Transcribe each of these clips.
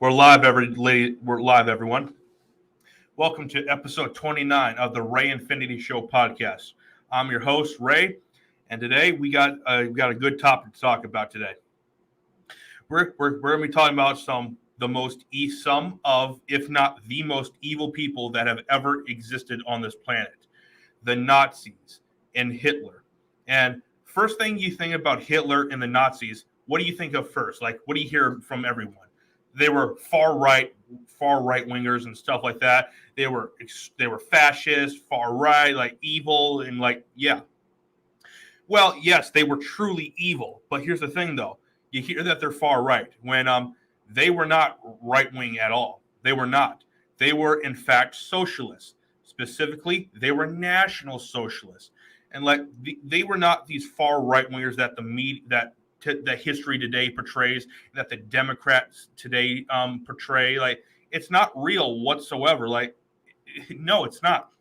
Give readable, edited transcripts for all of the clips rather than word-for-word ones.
We're live, everyone. Welcome to episode 29 of the Ray Infinity Show podcast. I'm your host, Ray, and today we got a good topic to talk about today. We're going to be talking about some of, if not the most evil people that have ever existed on this planet, the Nazis and Hitler. And first thing you think about Hitler and the Nazis, what do you think of first? Like, what do you hear from everyone? They were far right wingers and stuff like that. They were fascist, far right, like evil, and like, yeah. Well, yes, they were truly evil. But here's the thing, though. You hear that they're far right when they were not right wing at all. They were not. They were, in fact, socialists. Specifically, they were national socialists. And like they were not these far right wingers that the history today portrays, that the Democrats today portray. Like, it's not real whatsoever. Like, no, it's not.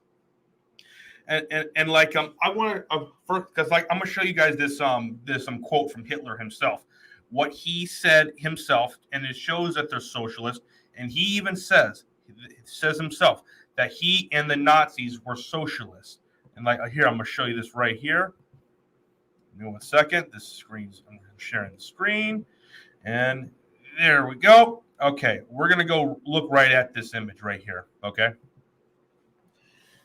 And like I want to first, because like I'm gonna show you guys this quote from Hitler himself, what he said himself, and it shows that they're socialists. And he even says himself that he and the Nazis were socialists. And like here, I'm gonna show you this right here. Give me 1 second. I'm sharing the screen, and there we go. Okay, we're gonna go look right at this image right here. Okay,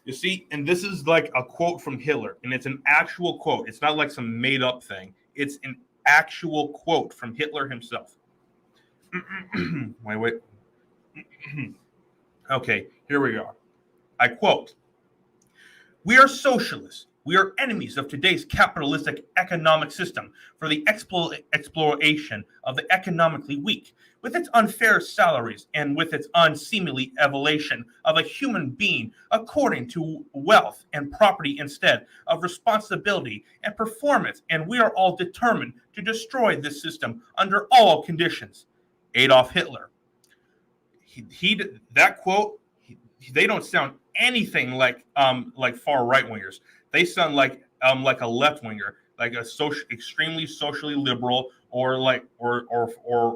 you see, and this is like a quote from Hitler, and it's an actual quote. It's not like some made up thing. It's an actual quote from Hitler himself. wait. Okay, here we are. I quote: "We are socialists. We are enemies of today's capitalistic economic system for the exploitation of the economically weak, with its unfair salaries and with its unseemly evaluation of a human being according to wealth and property instead of responsibility and performance, and we are all determined to destroy this system under all conditions." Adolf Hitler. That quote, they don't sound anything like far right wingers. They sound like a left winger, like a extremely socially liberal, or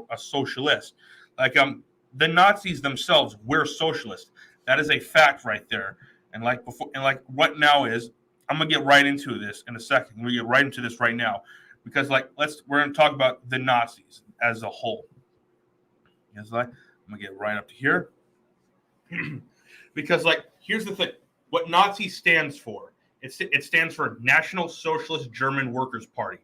a socialist. Like the Nazis themselves were socialists. That is a fact right there. And like before, and like what now is, I'm gonna get right into this in a second. We're gonna get right into this right now, because we're gonna talk about the Nazis as a whole. Yes, I'm gonna get right up to here. Because like here's the thing, what Nazi stands for. It stands for National Socialist German Workers' Party,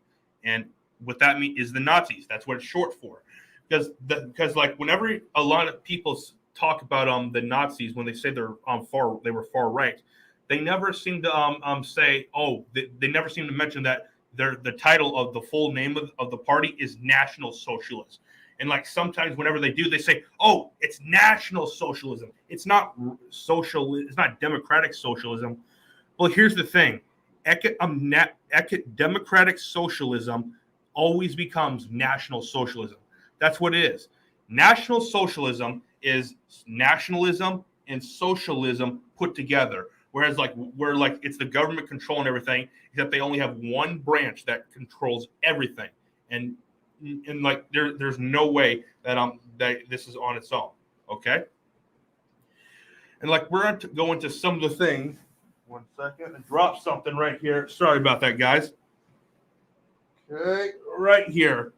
and what that means is the Nazis. That's what it's short for. Because like whenever a lot of people talk about the Nazis, when they say they were far right, they never seem to say, they never seem to mention that the title of the full name of the party is National Socialist. And like sometimes whenever they do, they say, "Oh, it's National Socialism. It's not social. It's not democratic socialism." Well, here's the thing. Democratic socialism always becomes National Socialism. That's what it is. National Socialism is nationalism and socialism put together. Whereas it's the government controlling everything, except they only have one branch that controls everything. And like there's no way that this is on its own. Okay? And like we're going to go into some of the things. 1 second, I dropped something right here. Sorry about that, guys. Okay, right here.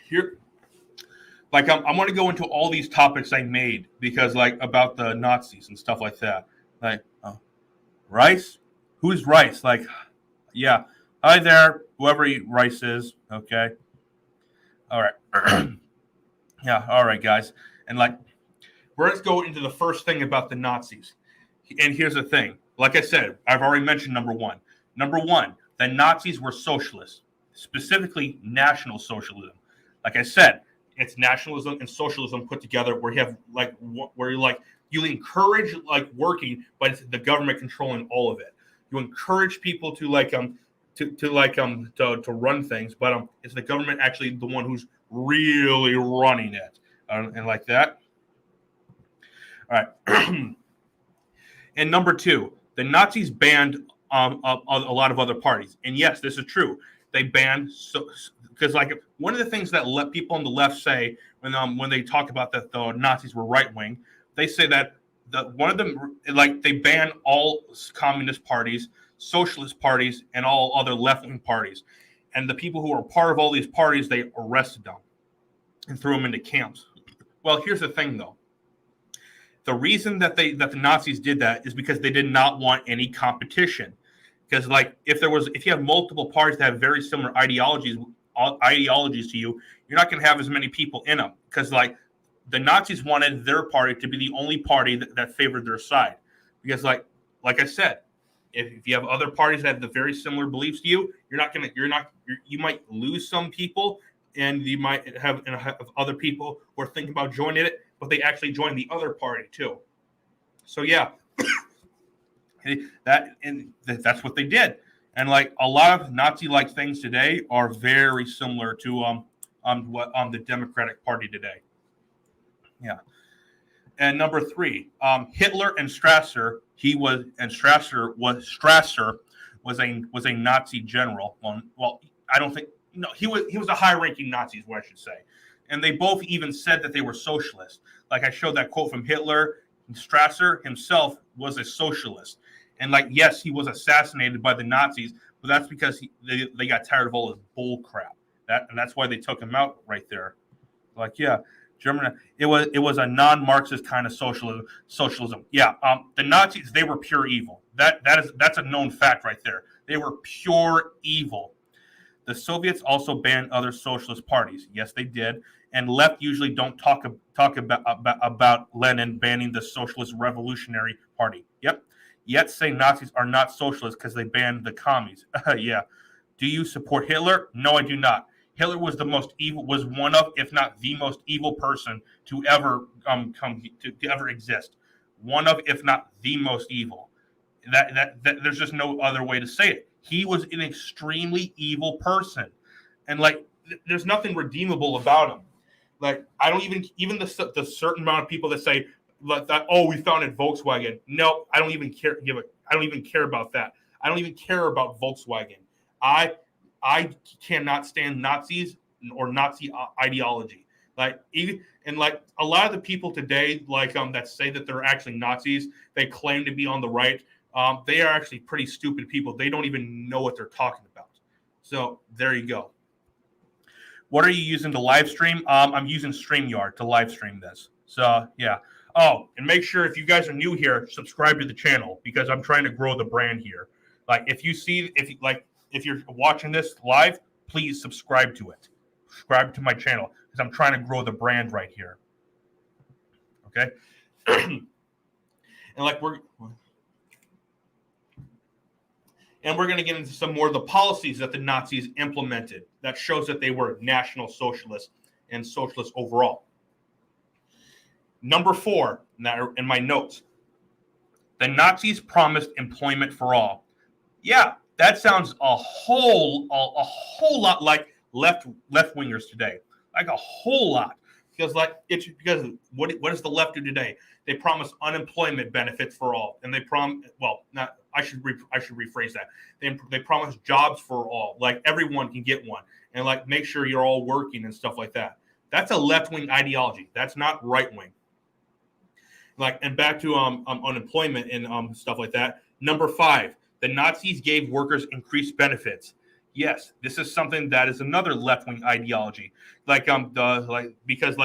Here, like I'm going to go into all these topics I made because like about the Nazis and stuff like that. Like, Rice? Who's Rice? Like, yeah. Hi there, whoever Rice is. Okay. All right. Yeah. All right, guys. And like, let's go into the first thing about the Nazis. And here's the thing. Like I said, I've already mentioned number one. Number one, the Nazis were socialists, specifically National Socialism. Like I said, it's nationalism and socialism put together, where you encourage like working, but it's the government controlling all of it. You encourage people to run things, but it's the government actually the one who's really running it, and like that. All right. And number two, the Nazis banned a lot of other parties. And yes, this is true. They banned Because like one of the things that people on the left say when they talk about that the Nazis were right wing, they say that one of them, like, they ban all communist parties, socialist parties, and all other left wing parties, and the people who are part of all these parties, they arrested them and threw them into camps. Well, here's the thing though. The reason that the Nazis did that is because they did not want any competition. Because like if you have multiple parties that have very similar ideologies to you, you're not going to have as many people in them. Because like the Nazis wanted their party to be the only party that favored their side. Because like I said, if you have other parties that have the very similar beliefs to you, you might lose some people, and you might have other people who are thinking about joining it, but they actually join the other party too. So yeah, that's what they did. And like a lot of Nazi-like things today are very similar to the Democratic Party today. Yeah. And number 3, Hitler and Strasser. Strasser was a Nazi general. Well, I don't think. No, he was a high-ranking Nazi, is what I should say. And they both even said that they were socialists. Like I showed that quote from Hitler. Strasser himself was a socialist. And like, yes, he was assassinated by the Nazis, but that's because they got tired of all his bull crap. And that's why they took him out right there. Like, yeah, Germany. It was a non-Marxist kind of socialism. Yeah, the Nazis, they were pure evil. That's a known fact right there. They were pure evil. The Soviets also banned other socialist parties. Yes, they did. And left usually don't talk about Lenin banning the Socialist Revolutionary Party. Yep. Yet say Nazis are not socialists because they banned the commies. Yeah. Do you support Hitler? No, I do not. Hitler was was one of, if not the most evil person to ever to ever exist. One of, if not the most evil. That there's just no other way to say it. He was an extremely evil person, and like there's nothing redeemable about him. Like I don't even the certain amount of people that say that, oh, we founded Volkswagen. No, I don't even care. I don't even care about that. I don't even care about Volkswagen. I cannot stand Nazis or Nazi ideology. Like a lot of the people today, like that say that they're actually Nazis, they claim to be on the right. They are actually pretty stupid people. They don't even know what they're talking about. So there you go. What are you using to live stream? I'm using StreamYard to live stream this. So yeah. Oh, and make sure if you guys are new here, subscribe to the channel because I'm trying to grow the brand here. Like if you're watching this live, please subscribe to it. Subscribe to my channel because I'm trying to grow the brand right here. Okay. And we're going to get into some more of the policies that the Nazis implemented that shows that they were National Socialists and socialists overall. Number 4, in my notes, the Nazis promised employment for all. Yeah, that sounds a whole lot like left wingers today, like a whole lot. Because what does the left do today? They promise unemployment benefits for all, and I should rephrase that. They promise jobs for all, like everyone can get one, and like make sure you're all working and stuff like that. That's a left wing ideology. That's not right wing. Like, and back to unemployment and stuff like that. Number 5, the Nazis gave workers increased benefits. Yes, this is something that is another left wing ideology, because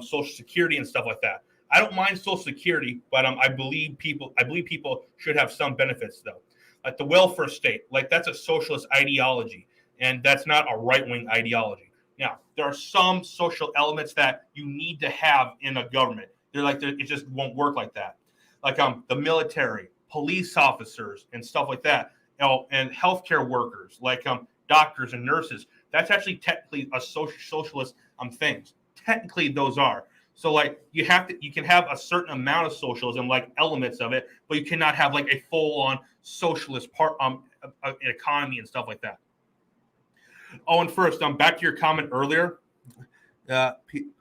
Social Security and stuff like that. I don't mind Social Security, but I believe people should have some benefits though. Like the welfare state, like that's a socialist ideology, and that's not a right wing ideology. Now there are some social elements that you need to have in a government. It just won't work like that. Like the military, police officers, and stuff like that. And healthcare workers, like doctors and nurses. That's actually technically a socialist things. Technically, those are. So like you can have a certain amount of socialism, like elements of it, but you cannot have like a full-on socialist economy and stuff like that. Oh, and first, back to your comment earlier.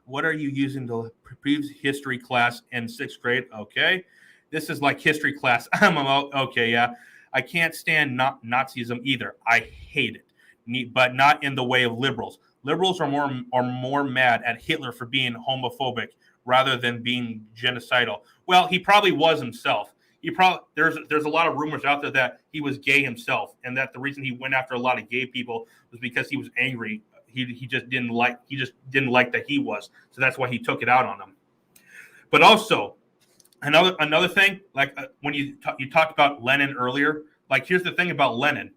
What are you using to previous history class in 6th grade? Okay, this is like history class. Okay, yeah. I can't stand Nazism either. I hate it, but not in the way of liberals. Liberals are more mad at Hitler for being homophobic rather than being genocidal. Well, he probably was himself. There's a lot of rumors out there that he was gay himself, and that the reason he went after a lot of gay people was because he was angry. He just didn't like that he was, so that's why he took it out on them. But also another thing, like when you talked about Lenin earlier, like here's the thing about Lenin.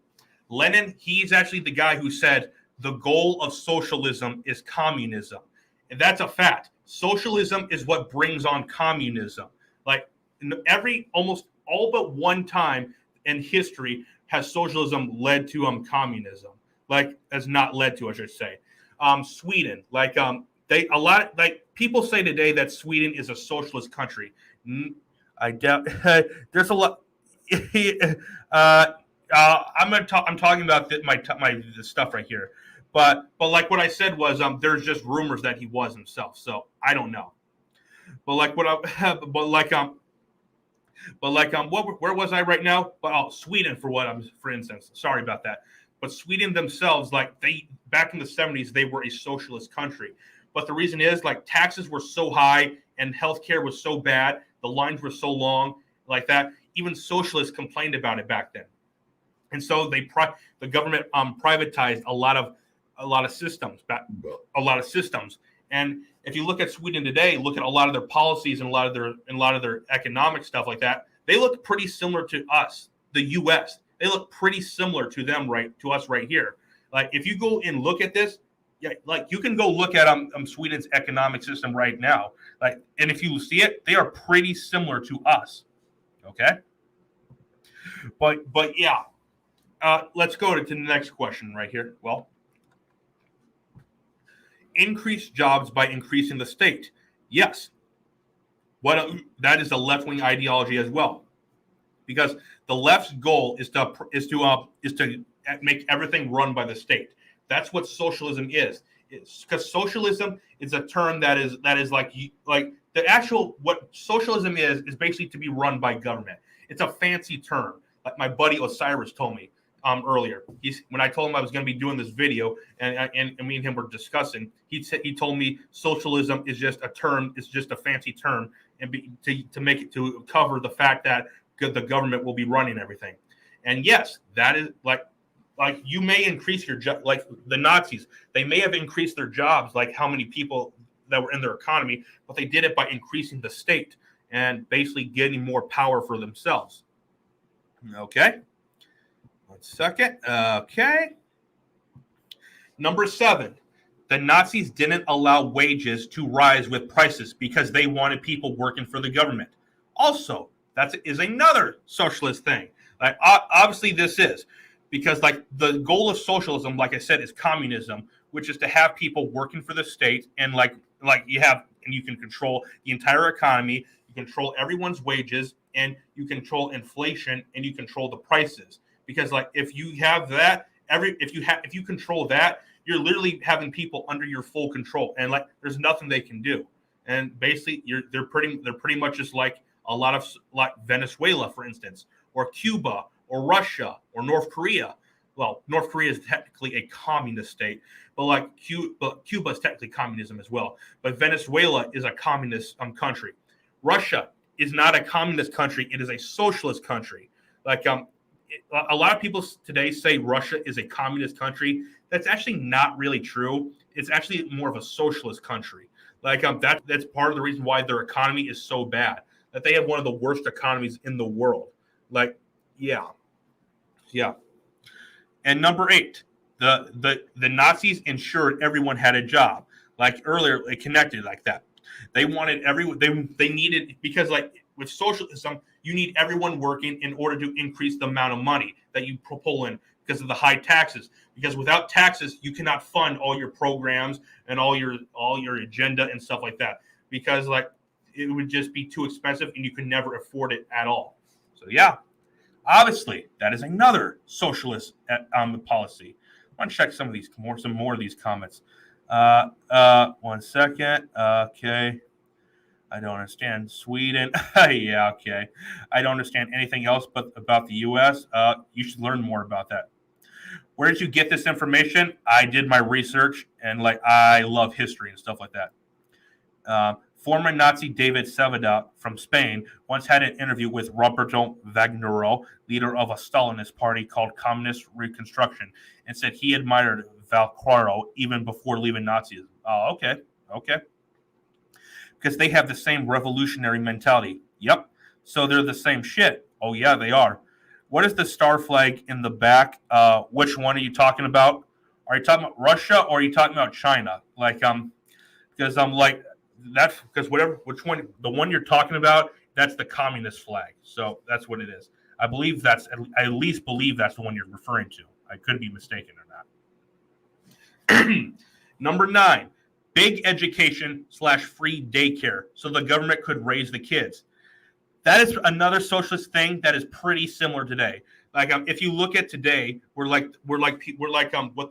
Lenin, he's actually the guy who said the goal of socialism is communism, and that's a fact. Socialism is what brings on communism. Like almost all but one time in history has socialism led to communism. Like has not led to, I should say. Sweden, like people say today that Sweden is a socialist country. I doubt. There's a lot. I'm talking about the stuff right here, but like what I said was there's just rumors that he was himself, so I don't know. But like where was I right now? But Sweden for instance. Sorry about that. But Sweden themselves, like back in the 70s, they were a socialist country. But the reason is like taxes were so high and healthcare was so bad, the lines were so long, like that. Even socialists complained about it back then, and so the government privatized a lot of systems. And if you look at Sweden today, look at a lot of their policies and a lot of their economic stuff like that. They look pretty similar to us, the U.S. They look pretty similar to us right here. Like if you go and look at this, yeah, like you can go look at Sweden's economic system right now. Like, and if you see it, they are pretty similar to us. Okay. But yeah, let's go to the next question right here. Well, increase jobs by increasing the state. Yes. That is a left-wing ideology as well, because the left's goal is to make everything run by the state. That's what socialism is. Because socialism is a term that is like the actual what socialism is basically to be run by government. It's a fancy term, like my buddy Osiris told me earlier. When I told him I was going to be doing this video, and me and him were discussing, he told me socialism is just a term. It's just a fancy term, and to cover the fact that the government will be running everything. And yes, that is like you may increase your job, like the Nazis. They may have increased their jobs, like how many people that were in their economy, but they did it by increasing the state and basically getting more power for themselves. Okay. 1 second. Okay. Number 7. The Nazis didn't allow wages to rise with prices because they wanted people working for the government. Also, that is another socialist thing. Like obviously this is because like the goal of socialism, like I said, is communism, which is to have people working for the state and like you can control the entire economy, you control everyone's wages, and you control inflation, and you control the prices. Because like if you have that, if you control that, you're literally having people under your full control, and like there's nothing they can do. And basically, they're pretty much just like a lot of like Venezuela, for instance, or Cuba, or Russia, or North Korea. Well, North Korea is technically a communist state, but like Cuba is technically communism as well. But Venezuela is a communist country. Russia is not a communist country; it is a socialist country. Like a lot of people today say Russia is a communist country. That's actually not really true. It's actually more of a socialist country. Like that's part of the reason why their economy is so bad. That they have one of the worst economies in the world. Like, yeah. And number 8, the Nazis ensured everyone had a job. Like earlier, it connected like that. They wanted they needed, because like with socialism, you need everyone working in order to increase the amount of money that you pull in because of the high taxes. Because without taxes, you cannot fund all your programs and all your agenda and stuff like that. Because like it would just be too expensive and you could never afford it at all. So yeah, obviously that is another socialist policy. I want to check some more of these comments. 1 second. Okay. I don't understand Sweden. Yeah, okay. I don't understand anything else but about the U.S. You should learn more about that. Where did you get this information? I did my research, and I love history and stuff like that. Former Nazi David Savada from Spain once had an interview with Roberto Vagnero, leader of a Stalinist party called Communist Reconstruction, and said he admired Valquaro even before leaving Nazism. Oh, okay. Because they have the same revolutionary mentality. Yep. So they're the same shit. Oh, yeah, they are. What is the star flag in the back? Which one are you talking about? Are you talking about Russia or are you talking about China? Because I'm like, that's because which one, the one you're talking about, that's the communist flag. So that's what it is. I at least believe that's the one you're referring to. I could be mistaken or not. Number 9, big education / free daycare so the government could raise the kids. That is another socialist thing that is pretty similar today. If you look at today, we're like what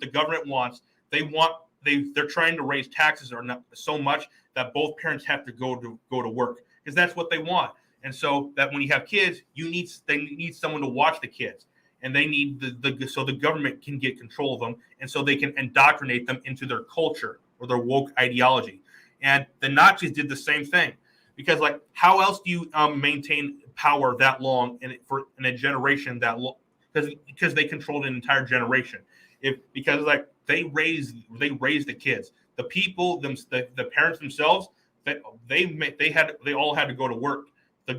the government wants. They're trying to raise taxes or not so much that both parents have to go to work because that's what they want. And so that when you have kids, they need someone to watch the kids, and they need so the government can get control of them, and so they can indoctrinate them into their culture or their woke ideology. And the Nazis did the same thing. Because how else do you maintain power that long in a generation that long? Because they controlled an entire generation. Because they raised the kids, the people, the parents themselves, they all had to go to work.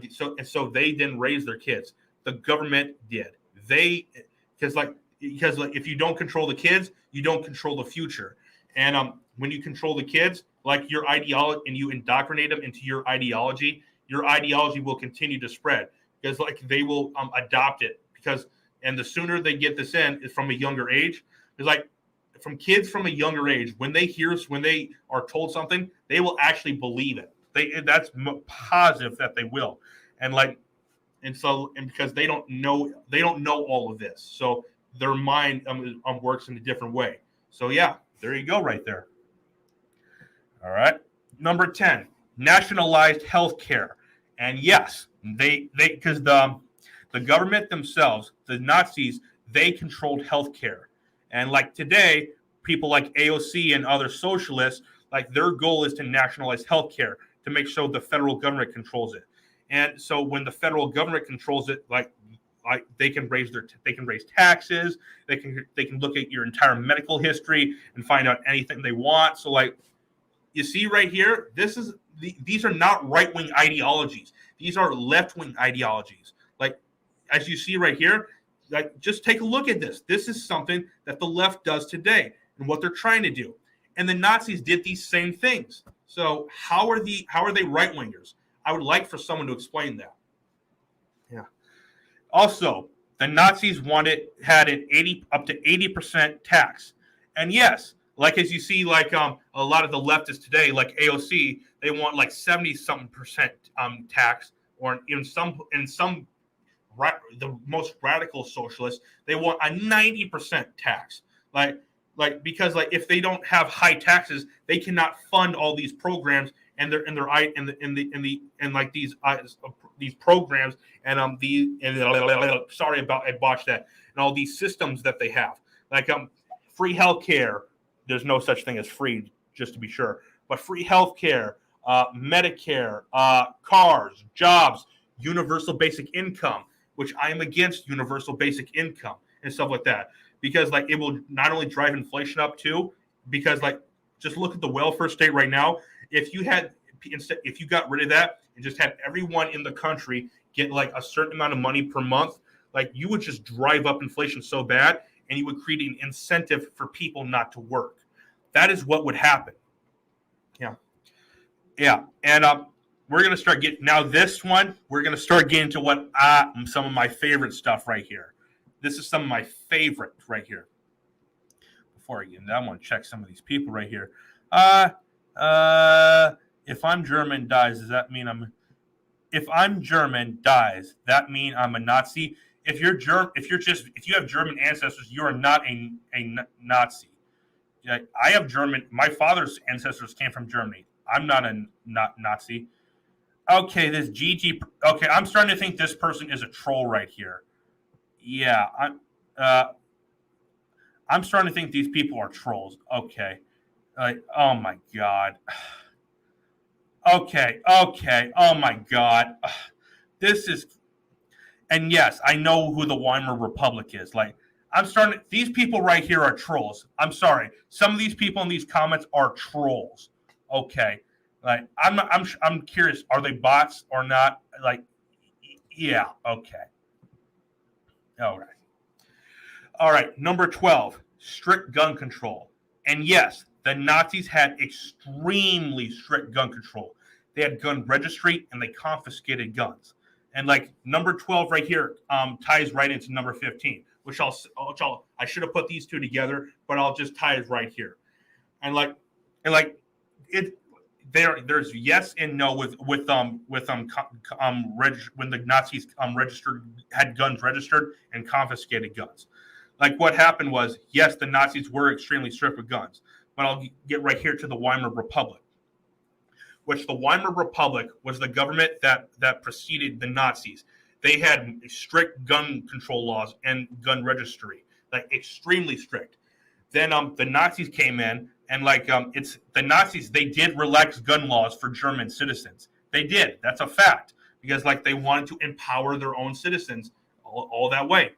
So they didn't raise their kids. The government did. Because if you don't control the kids, you don't control the future. And when you control the kids, your ideology, and you indoctrinate them into your ideology will continue to spread because they will adopt it and the sooner they get this in is from a younger age. Because from kids from a younger age, when they are told something, they will actually believe it. That's positive that they will, and because they don't know all of this, so their mind works in a different way. So yeah, there you go, right there. All right. Number 10, nationalized health care. And yes, because the government themselves, the Nazis, they controlled health care. And today, people like AOC and other socialists, their goal is to nationalize health care to make sure the federal government controls it. And so when the federal government controls it, they can raise taxes, they can look at your entire medical history and find out anything they want. So you see right here, these are not right-wing ideologies. These are left-wing ideologies. As you see right here, just take a look at this. This is something that the left does today and what they're trying to do. And the Nazis did these same things. So how are they right-wingers? I would like for someone to explain that. Yeah. Also, the Nazis had an up to 80% tax. And yes, as you see, a lot of the leftists today, like AOC, they want 70-something% tax, or in some the most radical socialists, they want a 90% tax. Because if they don't have high taxes, they cannot fund all these programs and these programs and sorry about I botched that, and all these systems that they have, free healthcare. There's no such thing as free, just to be sure. But free healthcare, Medicare, cars, jobs, universal basic income, which I am against universal basic income and stuff like that. Because it will not only drive inflation up too, because just look at the welfare state right now. If you got rid of that and just had everyone in the country get a certain amount of money per month, you would just drive up inflation so bad, and you would create an incentive for people not to work. That is what would happen. Yeah. And we're going to start getting, now this one, we're going to start getting to what some of my favorite stuff right here. This is some of my favorite right here. Before I get into that, I want to check some of these people right here. If I'm German dies, does that mean if I'm German dies, that mean I'm a Nazi? If you have German ancestors, you are not a Nazi. I have German. My father's ancestors came from Germany. I'm not a Nazi. Okay, this GG. Okay, I'm starting to think this person is a troll right here. Yeah, I'm starting to think these people are trolls. Okay. Like, oh my God. Okay. Oh my God. This is, and yes, I know who the Weimar Republic is. Like, I'm starting, these people right here are trolls. I'm sorry. Some of these people in these comments are trolls. Okay. Like, I'm curious. Are they bots or not? Like, yeah. Okay. All right. All right, number 12, strict gun control. And yes, the Nazis had extremely strict gun control. They had gun registry and they confiscated guns. And like number 12 right here ties right into number 15, which I should have put these two together, but I'll just tie it right here. And like it there's yes and no when the Nazis had guns registered and confiscated guns. Like what happened was, yes, the Nazis were extremely strict with guns, but I'll get right here to the Weimar Republic, which the Weimar Republic was the government that preceded the Nazis. They had strict gun control laws and gun registry, like extremely strict. Then the Nazis came in, and it's the Nazis. They did relax gun laws for German citizens. They did. That's a fact because they wanted to empower their own citizens all that way.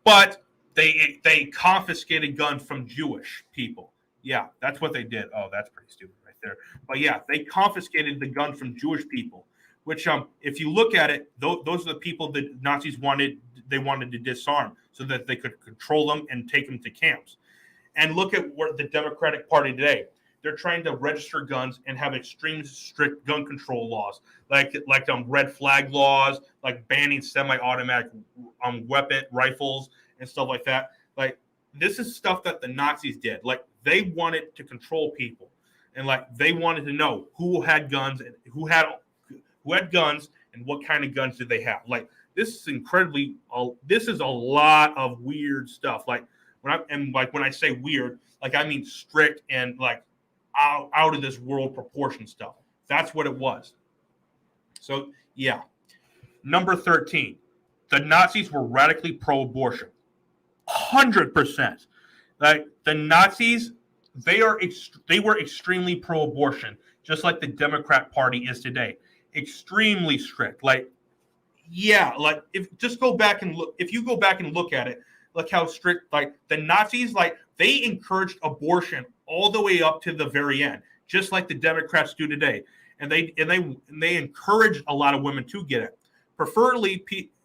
But they confiscated guns from Jewish people. Yeah, that's what they did. Oh, that's pretty stupid right there. But yeah, they confiscated the guns from Jewish people, which if you look at it, those are the people that Nazis wanted to disarm so that they could control them and take them to camps. And look at what the Democratic Party today. They're trying to register guns and have extreme strict gun control laws, like red flag laws, like banning semi-automatic weapon rifles and stuff like that. Like this is stuff that the Nazis did. Like they wanted to control people, and they wanted to know who had guns and who had guns and what kind of guns did they have. Like this is incredibly. This is a lot of weird stuff. Like when I say weird, I mean strict and out of this world proportion stuff. That's what it was. So yeah. Number 13, the Nazis were radically pro-abortion. 100%. Like the Nazis, they were extremely pro-abortion, just like the Democrat Party is today. Extremely strict. If you go back and look at it, look how strict. The Nazis, they encouraged abortion all the way up to the very end, just like the Democrats do today. And they encouraged a lot of women to get it. Preferably,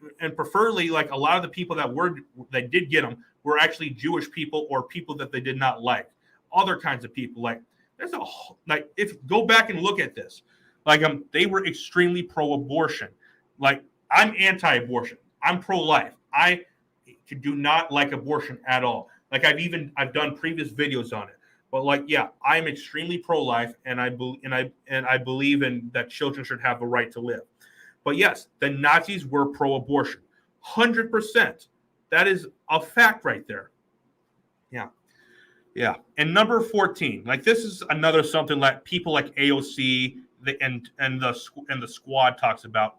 a lot of the people that did get them were actually Jewish people or people that they did not like. Other kinds of people. If go back and look at this, they were extremely pro-abortion. I'm anti-abortion. I'm pro-life. I do not like abortion at all. I've done previous videos on it. But I'm extremely pro-life, and I believe in that children should have the right to live. But yes, the Nazis were pro-abortion, 100%. That is a fact right there. Yeah. And number 14, this is another something like people like AOC and the squad talks about.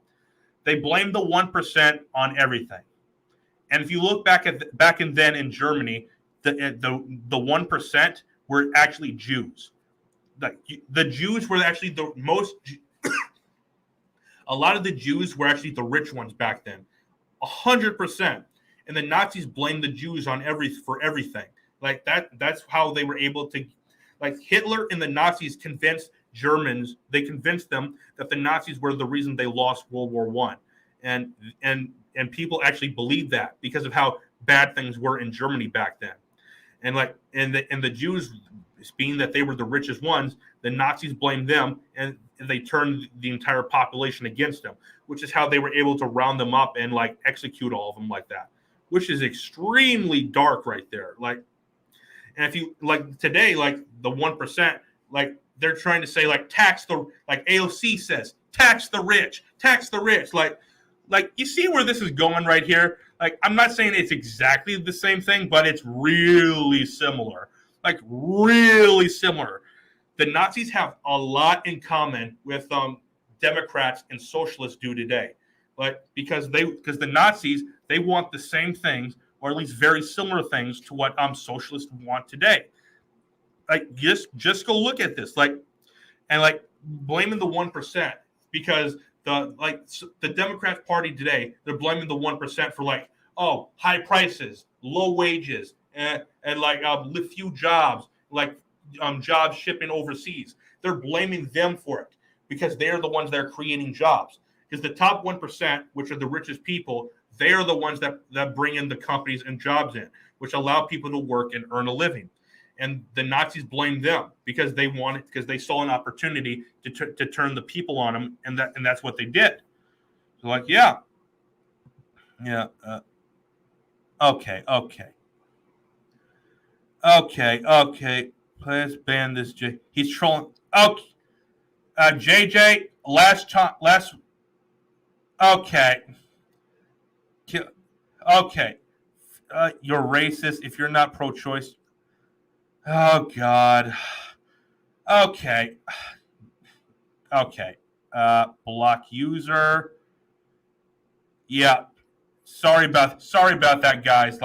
They blame the 1% on everything. And if you look back and then in Germany, the 1% were actually Jews. The Jews were actually the most. A lot of the Jews were actually the rich ones back then, 100%. And the Nazis blamed the Jews for everything. That's how they were able to. Hitler and the Nazis convinced Germans. They convinced them that the Nazis were the reason they lost World War I, and people actually believed that because of how bad things were in Germany back then. And the Jews, being that they were the richest ones, the Nazis blamed them, and they turned the entire population against them, which is how they were able to round them up and execute all of them like that, which is extremely dark right there. And if you today, the 1%, they're trying to say tax the AOC says tax the rich. You see where this is going right here. I'm not saying it's exactly the same thing, but it's really similar. Really similar. The Nazis have a lot in common with Democrats and socialists do today. Because the Nazis, they want the same things or at least very similar things to what socialists want today. Like just go look at this, like blaming the 1% because the Democrat Party today, they're blaming the 1% for high prices, low wages, and few jobs, jobs shipping overseas. They're blaming them for it because they're the ones that are creating jobs. Because the top 1%, which are the richest people, they are the ones that bring in the companies and jobs in, which allow people to work and earn a living. And the Nazis blamed them because they saw an opportunity to turn the people on them, and that's what they did. So okay. Let's ban this. He's trolling. Okay, JJ. Okay, okay. You're racist if you're not pro-choice. Oh God. Okay. Block user. Yeah. Sorry about that, guys.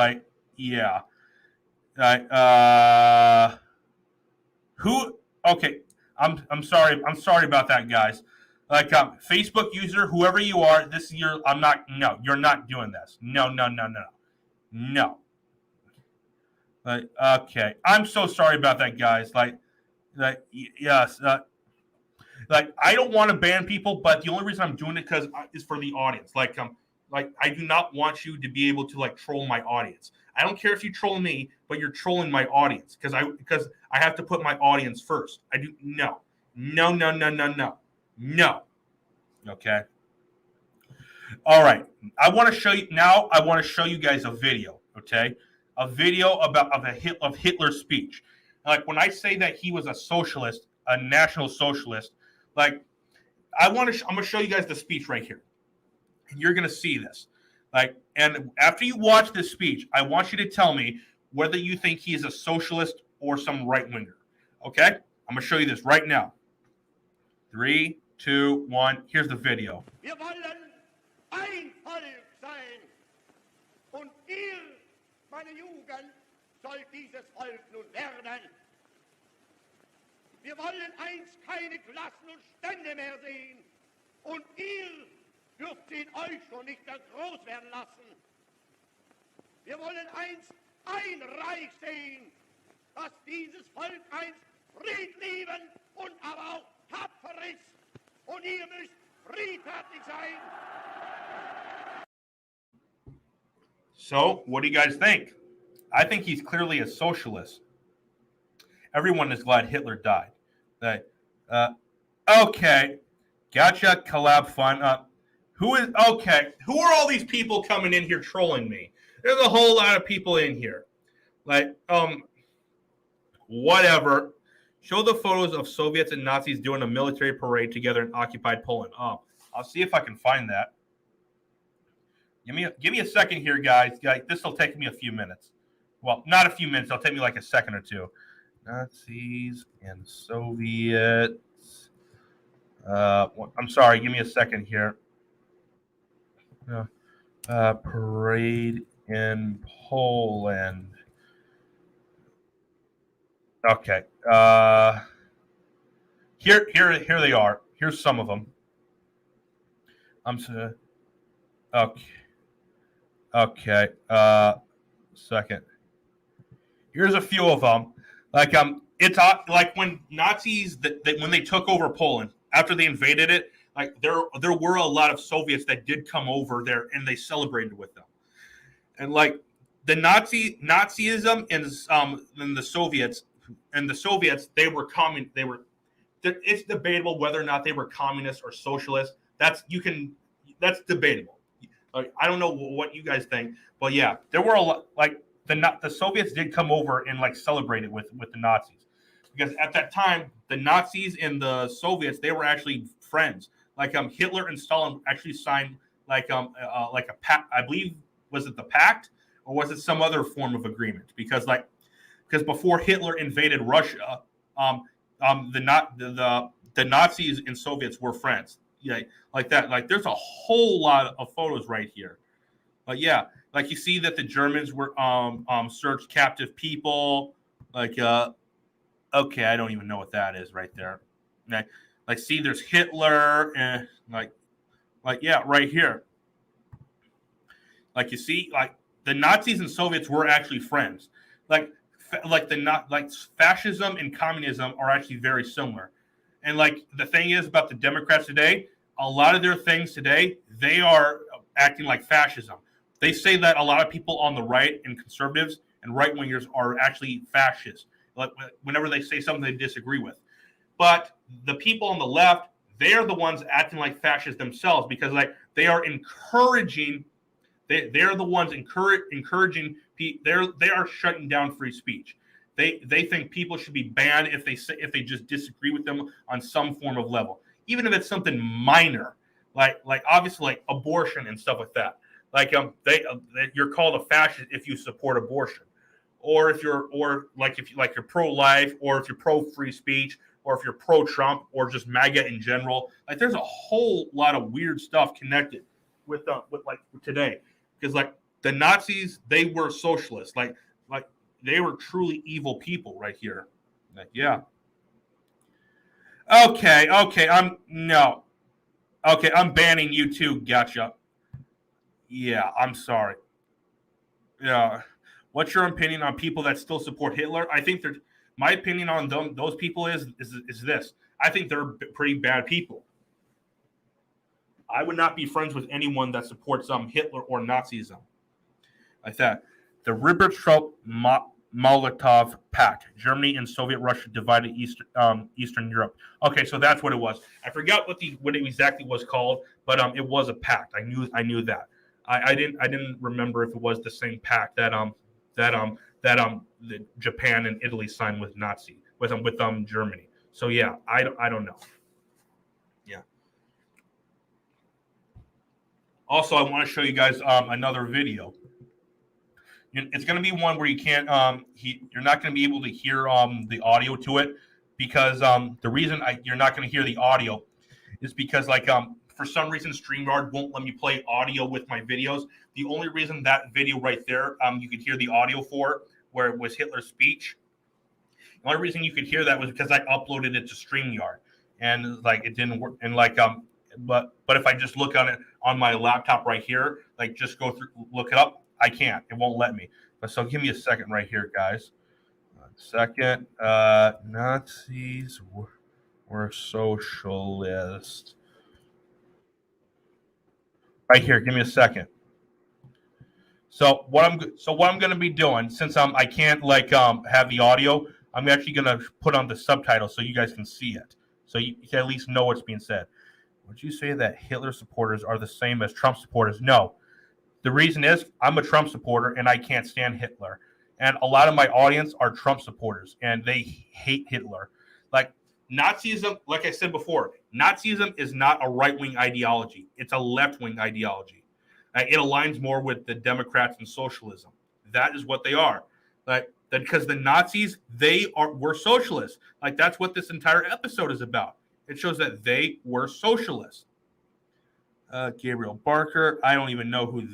Who? Okay. I'm sorry. I'm sorry about that, guys. Facebook user, whoever you are, this is your. I'm not. No, you're not doing this. No. Okay. I'm so sorry about that, guys. Yes. I don't want to ban people, but the only reason I'm doing it is for the audience. I do not want you to be able to troll my audience. I don't care if you troll me, but you're trolling my audience because I have to put my audience first. I do no. Okay. All right. I want to show you guys a video. Okay, a video of Hitler's speech. When I say that he was a socialist, a national socialist, I'm going to show you guys the speech right here. And you're going to see this. And after you watch this speech, I want you to tell me whether you think he is a socialist or some right-winger. Okay? I'm going to show you this right now. 3, 2, 1. Here's the video. Wir wollen ein Volk sein. Und ihr, meine Jugend, sollt dieses Volk nun werden. Wir wollen einst keine Klassen und Stände mehr sehen. Und ihr dürft sie in euch schon nicht mehr groß werden lassen. Wir wollen einst ein Reich sehen, dass dieses Volk einst friedliebend und aber auch tapfer ist. Und ihr müsst friedfertig sein. So, what do you guys think? I think he's clearly a socialist. Everyone is glad Hitler died. Okay, gotcha. Collab fun. Who are all these people coming in here trolling me? There's a whole lot of people in here. Whatever. Show the photos of Soviets and Nazis doing a military parade together in occupied Poland. I'll see if I can find that. Give me a second here, guys. This will take me a few minutes. Well, not a few minutes. It'll take me a second or two. Nazis and Soviets. I'm sorry. Give me a second here. Parade in Poland. Okay. Here they are. Here's some of them. Okay. Second. Here's a few of them. It's when Nazis when they took over Poland after they invaded it. There were a lot of Soviets that did come over there and they celebrated with them. And the Nazism and the Soviets they were it's debatable whether or not they were communists or socialists. That's debatable. I don't know what you guys think, but yeah, there were a lot the Soviets did come over and celebrate it with the Nazis, because at that time the Nazis and the Soviets, they were actually friends. Hitler and Stalin actually signed a pact. I believe, was it the pact or was it some other form of agreement? Because before Hitler invaded Russia, the Nazis and Soviets were friends. Yeah, like that. There's a whole lot of photos right here. But yeah, Like you see that the Germans were searched captive people. Like okay, I don't even know what that is right there. Like see, there's Hitler and like yeah, right here. Like you see, like the Nazis and Soviets were actually friends. Like like the not like fascism and communism are actually very similar. And like the thing is about the Democrats today, a lot of their things today, they are acting like fascism. They say that a lot of people on the right and conservatives and right wingers are actually fascists. Like whenever they say something they disagree with. But the people on the left, they are the ones acting like fascists themselves because like they are encouraging they're the ones encouraging. They are shutting down free speech. They think people should be banned if they just disagree with them on some form of level, even if it's something minor, like obviously like abortion and stuff like that. Like you're called a fascist if you support abortion, or if you're you're pro life, or if you're pro free speech, or if you're pro Trump, or just MAGA in general. Like there's a whole lot of weird stuff connected with like today. Because like the Nazis, they were socialists. Like they were truly evil people right here. Like yeah. Okay. I'm no. Okay, I'm banning you too. Gotcha. Yeah, I'm sorry. Yeah. What's your opinion on people that still support Hitler? I think they're. My opinion on those people is this. I think they're pretty bad people. I would not be friends with anyone that supports Hitler or Nazism. Like that. The Ribbentrop-Molotov Pact. Germany and Soviet Russia divided Eastern Europe. Okay, so that's what it was. I forgot what it exactly was called, but it was a pact. I knew that. I didn't remember if it was the same pact that Japan and Italy signed with Germany. So yeah, I don't know. Yeah. Also, I want to show you guys another video. It's going to be one where you can't you're not going to be able to hear the audio to it because the reason you're not going to hear the audio is because like for some reason StreamYard won't let me play audio with my videos. The only reason that video right there you could hear the audio for where it was Hitler's speech, the only reason you could hear that was because I uploaded it to StreamYard and like it didn't work. And like but if I just look on it on my laptop right here, like just go through look it up, I can't. It won't let me. But so give me a second right here, guys. Second, Nazis were socialist. Right here, give me a second. So what I'm going to be doing, since I can't like have the audio, I'm actually going to put on the subtitles so you guys can see it, so you can at least know what's being said. Would you say that Hitler supporters are the same as Trump supporters? No. The reason is I'm a Trump supporter and I can't stand Hitler. And a lot of my audience are Trump supporters and they hate Hitler. Like Nazism, like I said before, Nazism is not a right-wing ideology. It's a left-wing ideology. It aligns more with the Democrats and socialism. That is what they are. Like because the Nazis, were socialists. Like that's what this entire episode is about. It shows that they were socialists. Gabriel Barker. I don't even know who.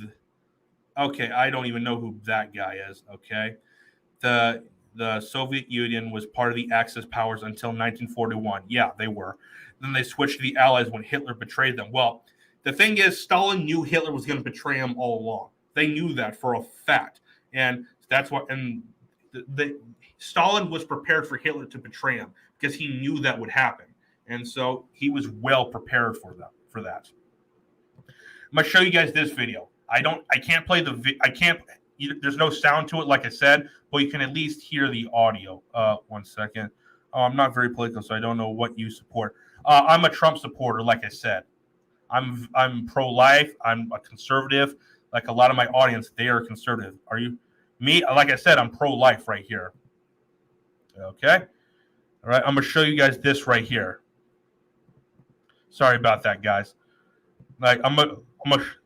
Okay, I don't even know who that guy is. Okay, the Soviet Union was part of the Axis powers until 1941. Yeah, they were. Then they switched to the Allies when Hitler betrayed them. Well, the thing is, Stalin knew Hitler was going to betray him all along. They knew that for a fact, and that's what. And Stalin was prepared for Hitler to betray him because he knew that would happen, and so he was well prepared for that. I'm gonna show you guys this video. I can't play I can't. There's no sound to it, like I said, but you can at least hear the audio. 1 second. Oh, I'm not very political, so I don't know what you support. I'm a Trump supporter, like I said. I'm pro-life. I'm a conservative. Like a lot of my audience, they are conservative. Are you? Me, like I said, I'm pro-life right here. Okay. All right. I'm gonna show you guys this right here. Sorry about that, guys. Like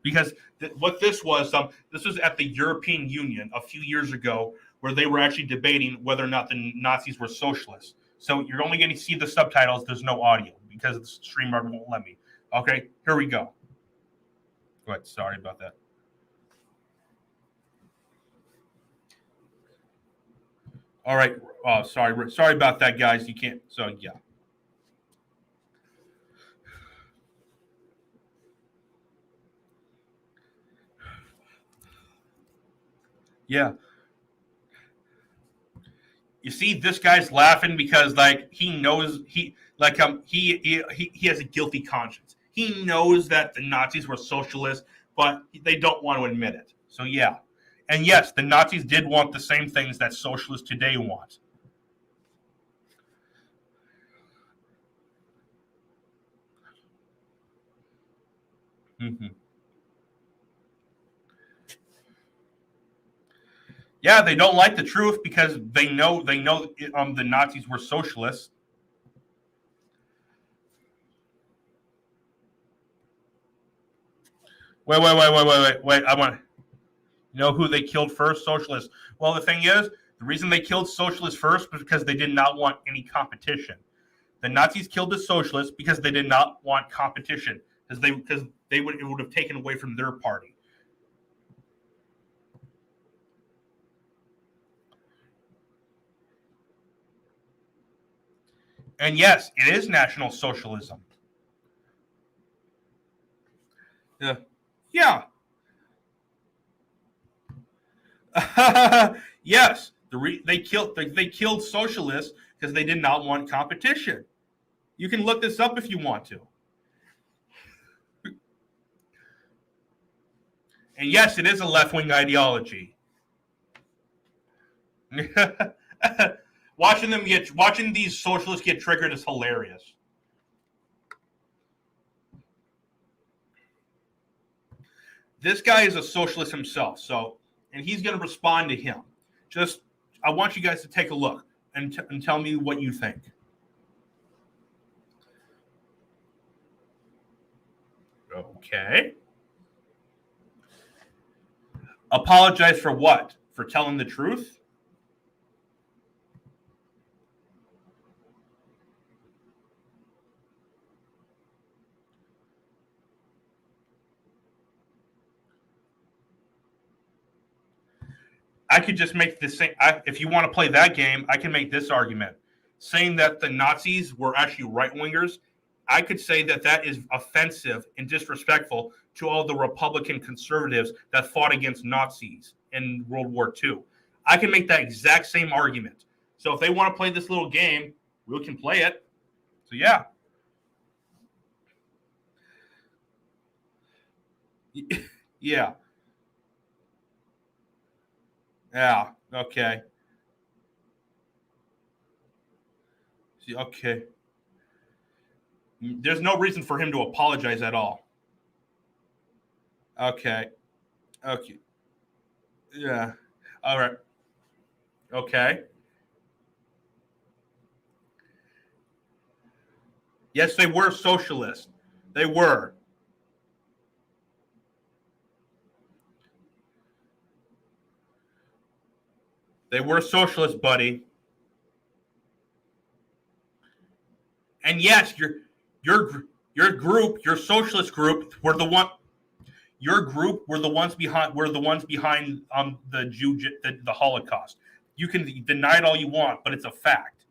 because what this was at the European Union a few years ago where they were actually debating whether or not the Nazis were socialists. So you're only going to see the subtitles. There's no audio because the StreamYard won't let me. Okay, here we go. Go ahead. Sorry about that. All right. Sorry about that, guys. You can't. So yeah. Yeah. You see, this guy's laughing because like he knows he has a guilty conscience. He knows that the Nazis were socialists, but they don't want to admit it. So yeah. And yes, the Nazis did want the same things that socialists today want. Mm-hmm. Yeah, they don't like the truth because they know the Nazis were socialists. Wait. I want you know who they killed first? Socialists. Well, the thing is, the reason they killed socialists first was because they did not want any competition. The Nazis killed the socialists because they did not want competition because it would have taken away from their party. And yes, it is National Socialism. Yeah. Yeah. Yes, they killed socialists because they did not want competition. You can look this up if you want to. And yes, it is a left wing ideology. Watching these socialists get triggered is hilarious. This guy is a socialist himself, and he's going to respond to him. Just, I want you guys to take a look and tell me what you think. Okay. Apologize for what? For telling the truth? I could just make the same. If you want to play that game, I can make this argument, saying that the Nazis were actually right wingers. I could say that that is offensive and disrespectful to all the Republican conservatives that fought against Nazis in World War II. I can make that exact same argument. So if they want to play this little game, we can play it. So yeah, yeah, yeah. Okay, okay. There's no reason for him to apologize at all. Okay, okay, yeah. All right. Okay. Yes, they were socialists. They were. They were socialists, buddy. And yes, your group, your socialist group, were the one. Your group were the ones behind the Holocaust. You can deny it all you want, but it's a fact.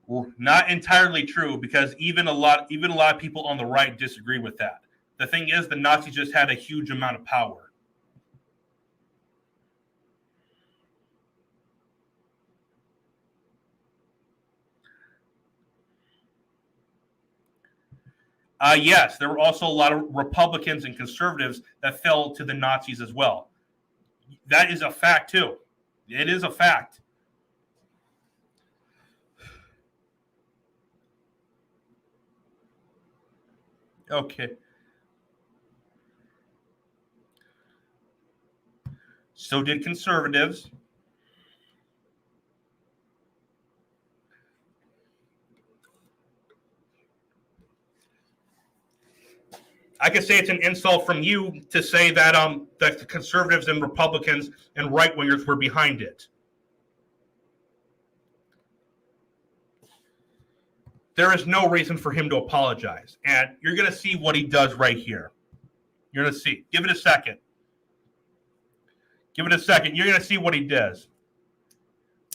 Well, not entirely true because even a lot of people on the right disagree with that. The thing is, the Nazis just had a huge amount of power. Yes, there were also a lot of Republicans and conservatives that fell to the Nazis as well. That is a fact too. It is a fact. Okay. So did conservatives. I could say it's an insult from you to say that the conservatives and Republicans and right wingers were behind it. there is no reason for him to apologize. And you're going to see what he does right here. You're going to see. Give it a second. Give it a second. You're going to see what he does.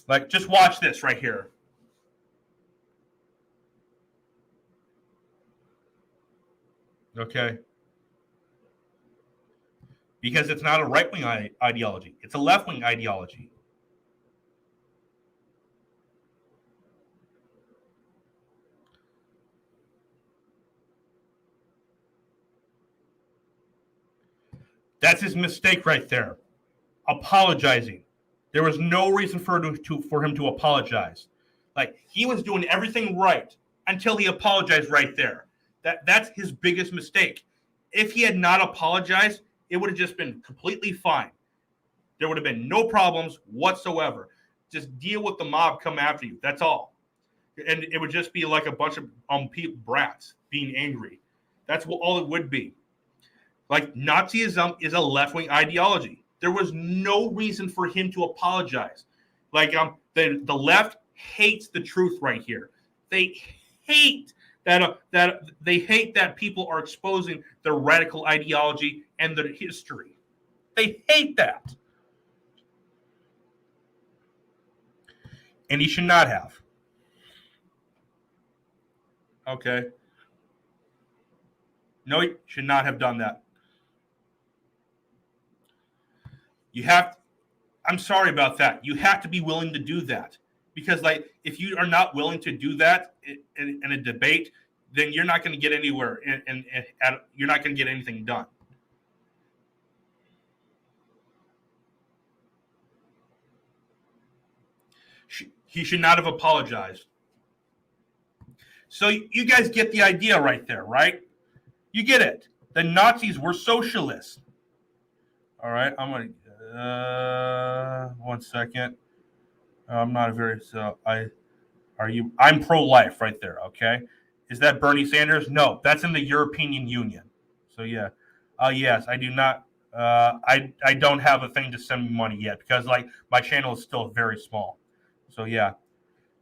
Like, just watch this right here. Okay? Because it's not a right-wing ideology. It's a left-wing ideology. That's his mistake right there. Apologizing. There was no reason for him to apologize. Like, he was doing everything right until he apologized right there. That's his biggest mistake. If he had not apologized, it would have just been completely fine. There would have been no problems whatsoever. Just deal with the mob come after you. That's all. And it would just be like a bunch of brats being angry. That's all it would be. Like, Nazism is a left-wing ideology. There was no reason for him to apologize. Like, the left hates the truth right here. They hate that people are exposing their radical ideology and their history. They hate that. And he should not have. Okay. No, he should not have done that. I'm sorry about that. You have to be willing to do that. Because, like, if you are not willing to do that in a debate, then you're not going to get anywhere, and you're not going to get anything done. He should not have apologized. So you guys get the idea right there, right? You get it. The Nazis were socialists. All right, I'm going to 1 second. I'm not a very I'm pro-life right there, okay? Is that Bernie Sanders? No, that's in the European Union. So yeah. Yes, I do not I don't have a thing to send me money yet because, like, my channel is still very small. So yeah.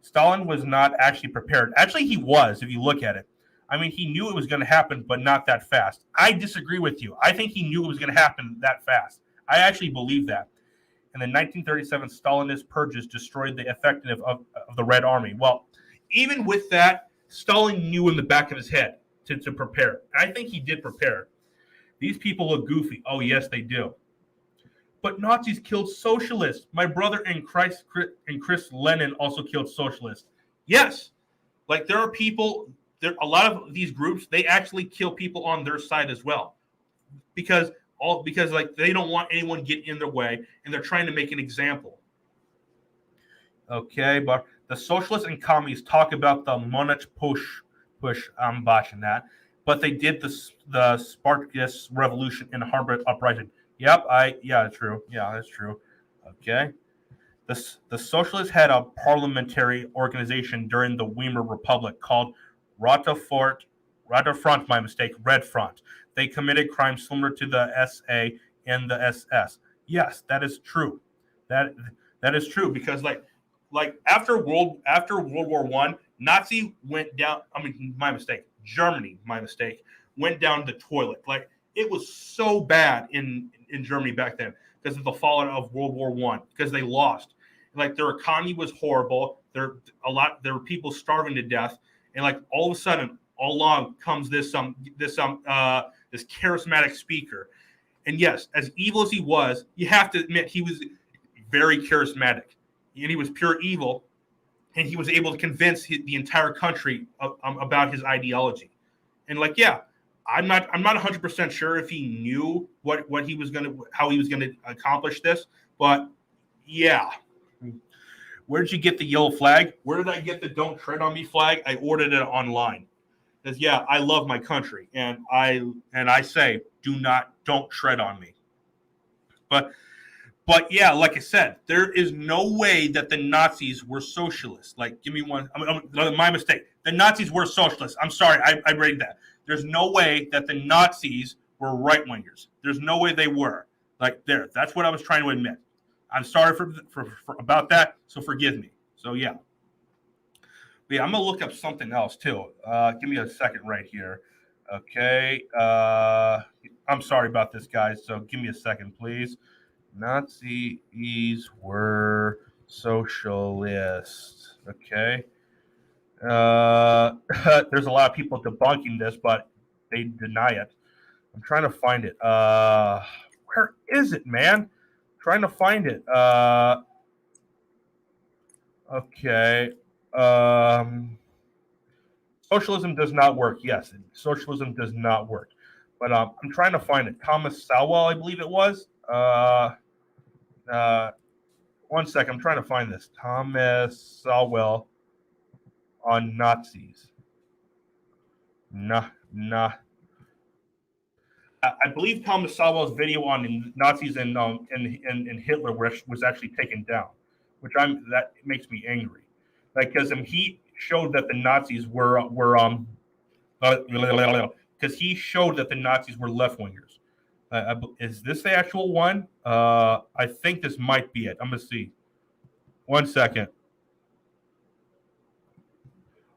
Stalin was not actually prepared. Actually, he was, if you look at it. I mean, he knew it was going to happen, but not that fast. I disagree with you. I think he knew it was going to happen that fast. I actually believe that. And the 1937 Stalinist purges destroyed the effectiveness of the Red Army. Well, even with that, Stalin knew in the back of his head to prepare. I think he did prepare. These people look goofy. Oh, yes, they do. But Nazis killed socialists. My brother in Christ and Chris Lenin also killed socialists. Yes, like, there are people. A lot of these groups, they actually kill people on their side as well, because like, they don't want anyone getting in their way, and they're trying to make an example. Okay, but the socialists and communists talk about the Monach push. I'm botching that, but they did the Spartacus Revolution and Harvard Uprising. Yep, true. Yeah, that's true. Okay. The socialists had a parliamentary organization during the Weimar Republic called Rote Front, my mistake, Red Front. They committed crimes similar to the SA and the SS. Yes, that is true. That is true because, like after World War I, Nazi went down. I mean, my mistake. Germany, my mistake, went down the toilet. Like, it was so bad in Germany back then because of the fallout of World War I, because they lost. Like, their economy was horrible. There were people starving to death, and, like, all of a sudden, all along comes this charismatic speaker. And yes, as evil as he was, you have to admit he was very charismatic, and he was pure evil, and he was able to convince the entire country about his ideology. And, like, yeah, I'm not 100% sure if he knew how he was going to accomplish this, but yeah. Where did you get the yellow flag? Where did I get the "Don't Tread on Me" flag? I ordered it online. Because, yeah, I love my country, and I say, don't tread on me. But yeah, like I said, there is no way that the Nazis were socialists. Like, give me one. My mistake. The Nazis were socialists. I'm sorry, I read that. There's no way that the Nazis were right-wingers. There's no way they were. Like, that's what I was trying to admit. I'm sorry for about that, so forgive me. So, yeah. But yeah, I'm gonna look up something else too. Give me a second right here. Okay. I'm sorry about this, guys. So give me a second, please. Nazis were socialists. Okay. There's a lot of people debunking this, but they deny it. I'm trying to find it. Where is it, man? Trying to find it. Okay. Socialism does not work. Yes, socialism does not work. But I'm trying to find it. Thomas Sowell, I believe it was. Uh, 1 second. I'm trying to find this. Thomas Sowell on Nazis. Nah. I believe Thomas Sowell's video on Nazis and Hitler was actually taken down, which that makes me angry, like because he showed that the Nazis were because he showed that the Nazis were left wingers. Is this the actual one? I think this might be it. I'm gonna see. 1 second.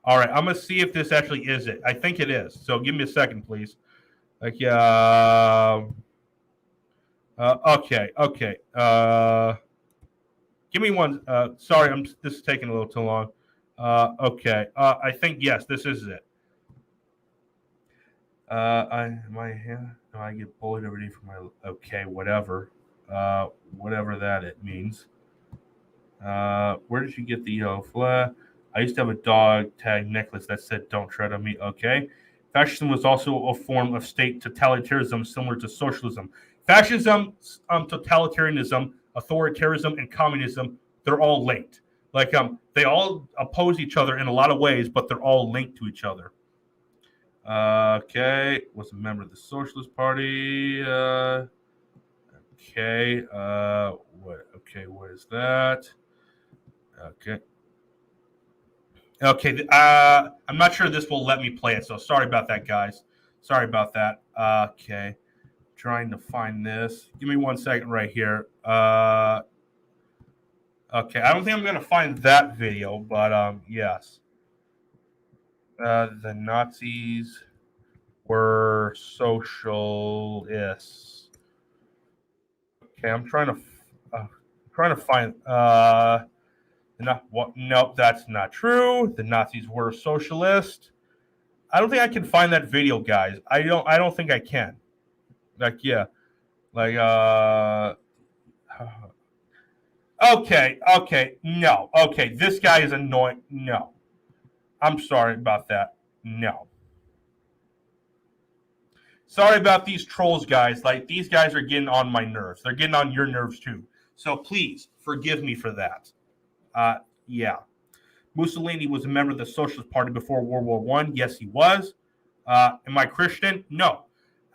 All right, I'm gonna see if this actually is it. I think it is. So give me a second, please. Like, okay. Give me one. Sorry, this is taking a little too long. Okay. I think yes, this is it. I get bullied every day for my. Okay, whatever. Whatever that it means. Where did you get the yellow flag? I used to have a dog tag necklace that said "Don't tread on me." Okay. Fascism was also a form of state totalitarianism similar to socialism. Fascism, totalitarianism, authoritarianism, and communism, they're all linked. Like they all oppose each other in a lot of ways, but they're all linked to each other. Okay, was a member of the Socialist Party. Okay, what is that? Okay, I'm not sure this will let me play it, so sorry about that, guys. Sorry about that. Okay, trying to find this. Give me 1 second right here. Okay, I don't think I'm gonna find that video, but yes. The Nazis were socialists. Okay, I'm trying to find. Nope, that's not true. The Nazis were socialist. I don't think I can find that video, guys. I don't think I can. Like, yeah. Like, okay. No. Okay, this guy is annoying. No. I'm sorry about that. No. Sorry about these trolls, guys. Like, these guys are getting on my nerves. They're getting on your nerves too. So please forgive me for that. Yeah. Mussolini was a member of the Socialist Party before World War One. Yes, he was. Am I Christian? No.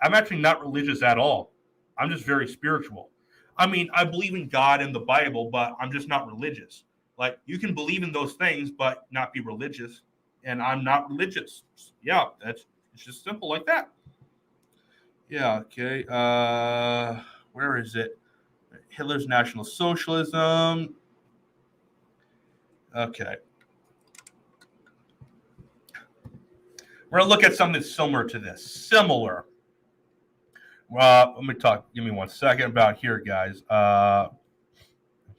I'm actually not religious at all. I'm just very spiritual. I mean, I believe in God and the Bible, but I'm just not religious. Like, you can believe in those things, but not be religious. And I'm not religious. Yeah, it's just simple like that. Yeah, okay. Where is it? Hitler's National Socialism. Okay. We're going to look at something similar to this. Similar. Let me talk. Give me 1 second about here, guys.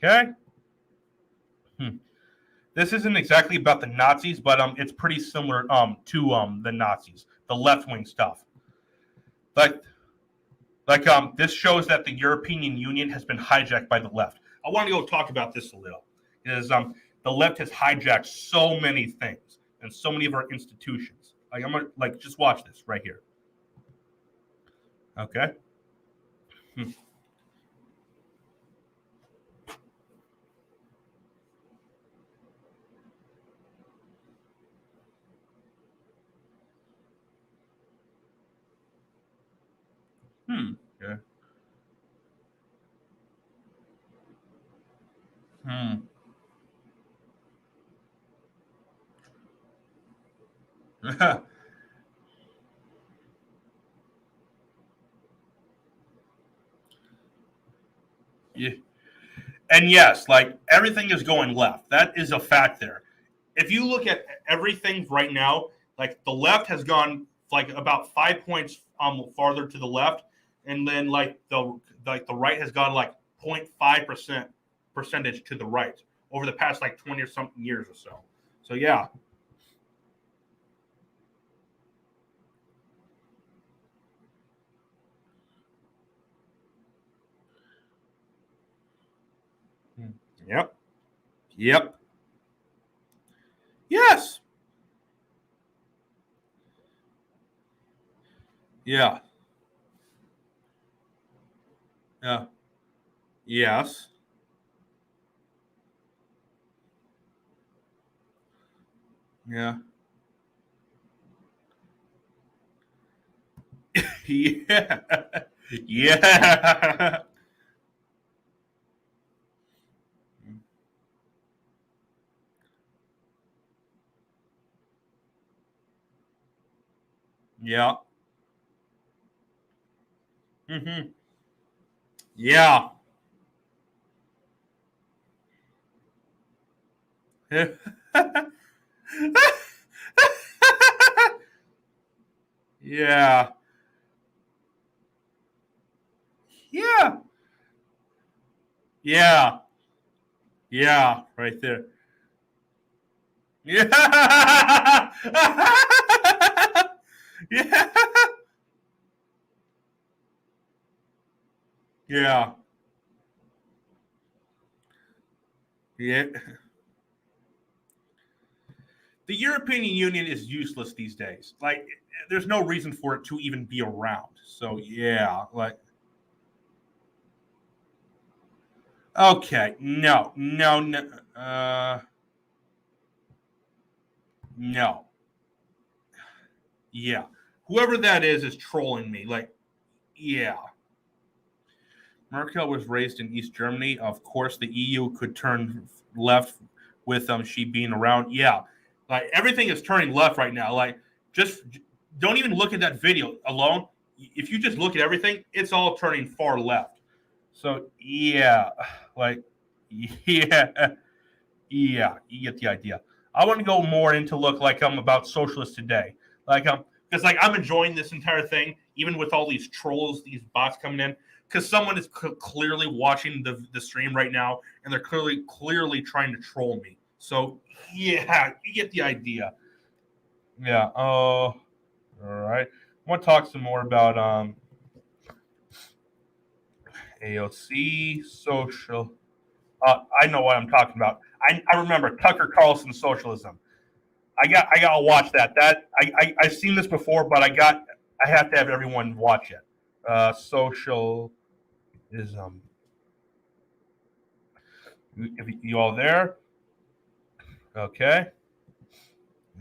Okay. This isn't exactly about the Nazis, but it's pretty similar to the Nazis, the left wing stuff. This shows that the European Union has been hijacked by the left. I want to go talk about this a little. Is the left has hijacked so many things and so many of our institutions. Like, I'm gonna just watch this right here. Okay. Okay. Yeah. And yes, like everything is going left. That is a fact there. if you look at everything right now, like the left has gone like about 5 points farther to the left, and then like the right has gone like 0.5% percentage to the right over the past like 20 or something years or so. So yeah. Yep. Yep. Yes. Yeah. Yeah. Yes. Yeah. Yeah. Yeah. Yeah. Mm-hmm. Yeah. Yeah. Yeah. Yeah. Yeah. Right there. Yeah. Yeah. Yeah. Yeah. The European Union is useless these days. Like, there's no reason for it to even be around. So yeah, like, okay, no, no, no, no, yeah. Whoever that is trolling me. Like, yeah. Merkel was raised in East Germany. Of course, the EU could turn left with she being around. Yeah, like everything is turning left right now. Like, just don't even look at that video alone. If you just look at everything, it's all turning far left. So yeah, like yeah, yeah, you get the idea. I want to go more into look like I'm about socialists today, like because like I'm enjoying this entire thing, even with all these trolls, these bots coming in, because someone is clearly watching the stream right now, and they're clearly trying to troll me. So yeah, you get the idea. Yeah. Oh, all right. I want to talk some more about AOC social. I know what I'm talking about. I remember Tucker Carlson socialism. I gotta watch that. I've seen this before, but I have to have everyone watch it. Socialism. If you all there? Okay.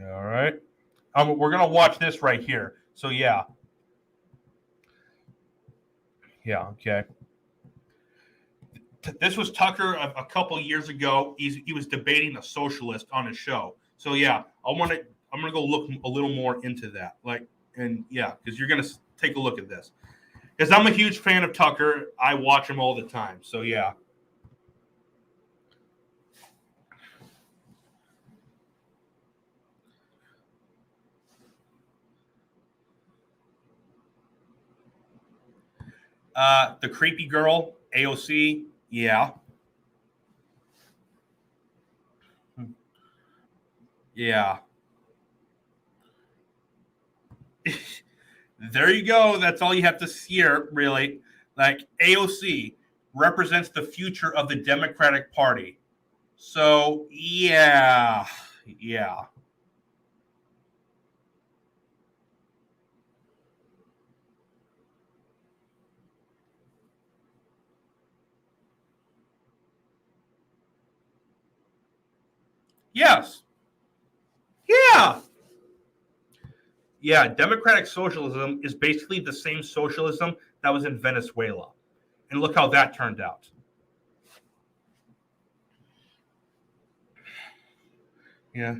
All right. We're gonna watch this right here. So yeah, yeah. Okay. This was Tucker a couple years ago. He was debating a socialist on his show. So yeah, I'm gonna go look a little more into that. Like, and yeah, because you're gonna take a look at this. Because I'm a huge fan of Tucker. I watch him all the time. So yeah. The creepy girl, AOC. Yeah. Yeah. There you go. That's all you have to hear, really. Like, AOC represents the future of the Democratic Party. So yeah. Yeah. Yes. Yeah. Yeah. Democratic socialism is basically the same socialism that was in Venezuela. And look how that turned out. Yeah.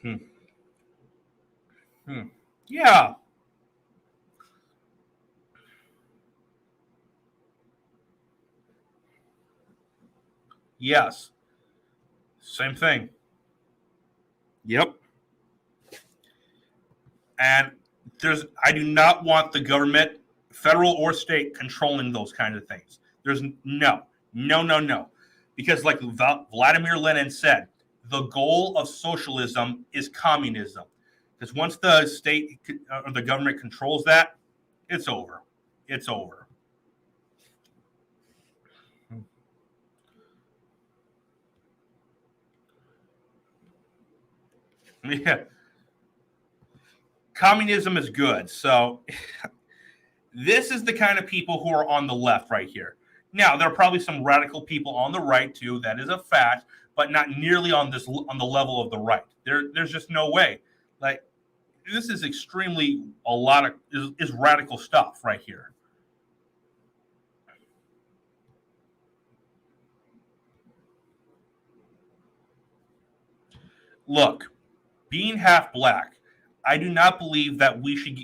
Hmm. Hmm. Yeah. Yes. Same thing. Yep. And I do not want the government, federal or state, controlling those kinds of things. There's no. Because like Vladimir Lenin said, the goal of socialism is communism. Because once the state or the government controls that, it's over. It's over. Yeah. Communism is good. So this is the kind of people who are on the left right here. Now, there are probably some radical people on the right too. That is a fact, but not nearly on the level of the right. There's just no way. Like this is extremely a lot of is radical stuff right here. Look, being half black, I do not believe that we should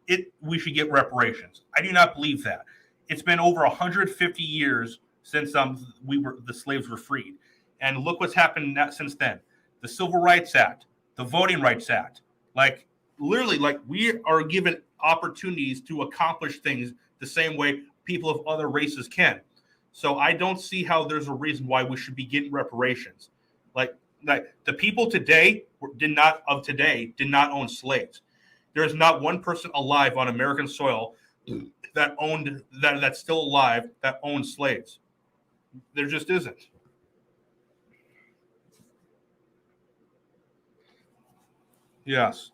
get reparations. I do not believe that. It's been over 150 years since the slaves were freed, and look what's happened since then. The Civil Rights Act, the Voting Rights Act, like literally, like we are given opportunities to accomplish things the same way people of other races can. So I don't see how there's a reason why we should be getting reparations. Like like the people today did not own slaves. There is not one person alive on American soil that's still alive that owned slaves. There just isn't. Yes.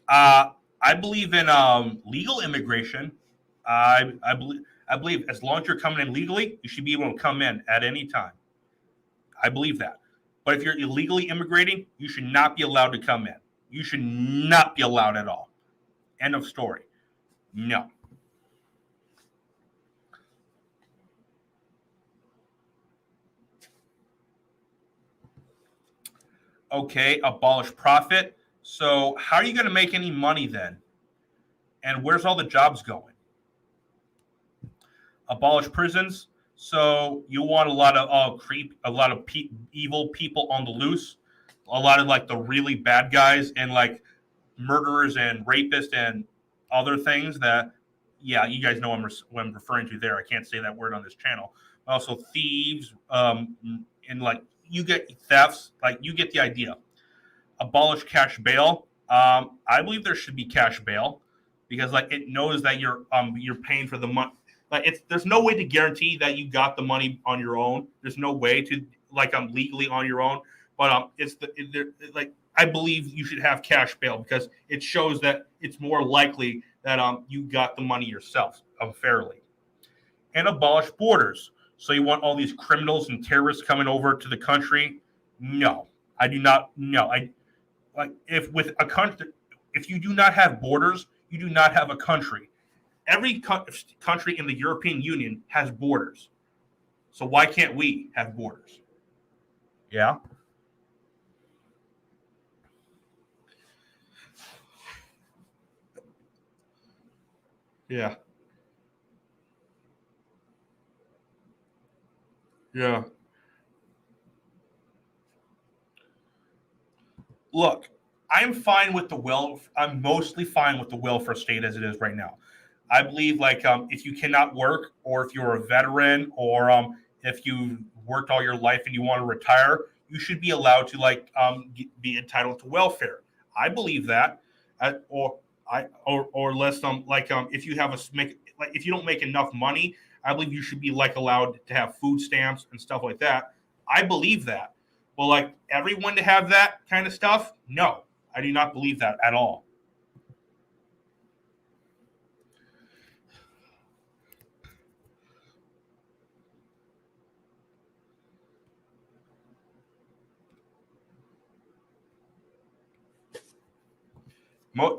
Uh, I believe in legal immigration. I believe as long as you're coming in legally, you should be able to come in at any time. I believe that. But if you're illegally immigrating, you should not be allowed to come in. You should not be allowed at all. End of story. No. Okay, abolish profit. So how are you going to make any money then? And where's all the jobs going? Abolish prisons. So you want a lot of evil people on the loose, a lot of like the really bad guys and like murderers and rapists and other things that, yeah, you guys know what I'm referring to there. I can't say that word on this channel. Also thieves, and like you get thefts, like you get the idea. Abolish cash bail. I believe there should be cash bail because like it knows that you're paying for the money. Like there's no way to guarantee that you got the money on your own. There's no way to like legally on your own. But like I believe you should have cash bail because it shows that it's more likely that you got the money yourself fairly. And abolish borders. So you want all these criminals and terrorists coming over to the country? No, I do not. No, I like if with a country, if you do not have borders, you do not have a country. Every country in the European Union has borders. So why can't we have borders? Yeah. Yeah. Yeah. Look, I'm mostly fine with the welfare state as it is right now. I believe like if you cannot work or if you're a veteran or if you worked all your life and you want to retire, you should be allowed to like be entitled to welfare. I believe that, or less like if you have a make like if you don't make enough money, I believe you should be like allowed to have food stamps and stuff like that. I believe that. Well, like everyone to have that kind of stuff, no, I do not believe that at all.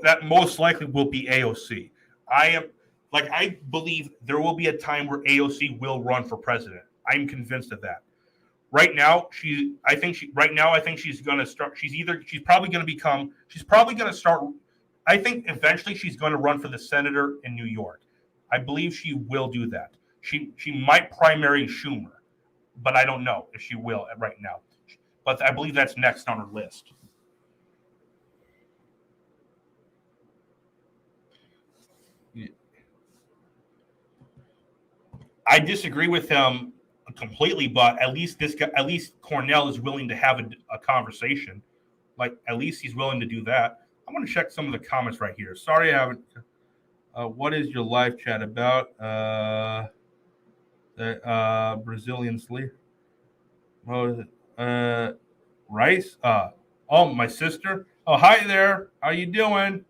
That most likely will be AOC. I believe there will be a time where AOC will run for president. I'm convinced of that. Right now, right now I think she's going to start. She's probably going to start. I think eventually she's going to run for the senator in New York. I believe she will do that. She might primary Schumer, but I don't know if she will right now. But I believe that's next on her list. I disagree with him completely, but at least this guy, at least Cornell is willing to have a conversation. Like at least he's willing to do that. I'm going to check some of the comments right here. Sorry, I haven't. What is your live chat about? The Brazilian sleep. What is it? Rice. Oh, my sister. Oh, hi there. How you doing?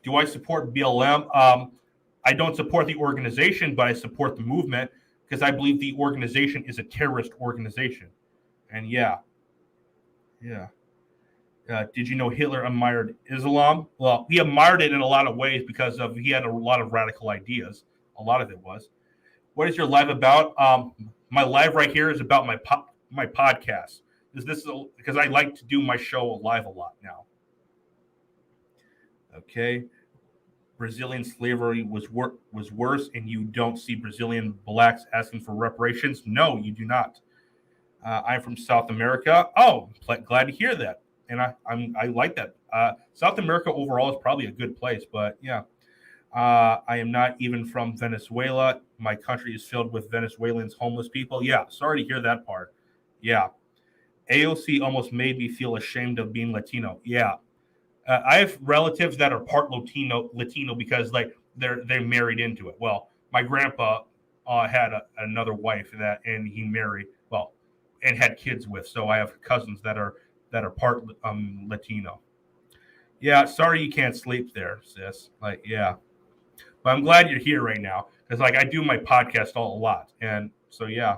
Do I support BLM? I don't support the organization, but I support the movement because I believe the organization is a terrorist organization. And yeah. Did you know Hitler admired Islam? Well, he admired it in a lot of ways because he had a lot of radical ideas. A lot of it was. What is your live about? My live right here is about my podcast. This is because I like to do my show live a lot now. Okay. Brazilian slavery was worse, and you don't see Brazilian blacks asking for reparations? No, you do not. I'm from South America. Oh, glad to hear that, and I like that. South America overall is probably a good place, but yeah. I am not even from Venezuela. My country is filled with Venezuelans, homeless people. Yeah, sorry to hear that part. Yeah. AOC almost made me feel ashamed of being Latino. Yeah. I have relatives that are part Latino because like they're married into it. Well, my grandpa had another wife and he married and had kids with. So I have cousins that are part Latino. Yeah, sorry you can't sleep there, sis. Like, yeah, but I'm glad you're here right now because like I do my podcast a lot, and so yeah,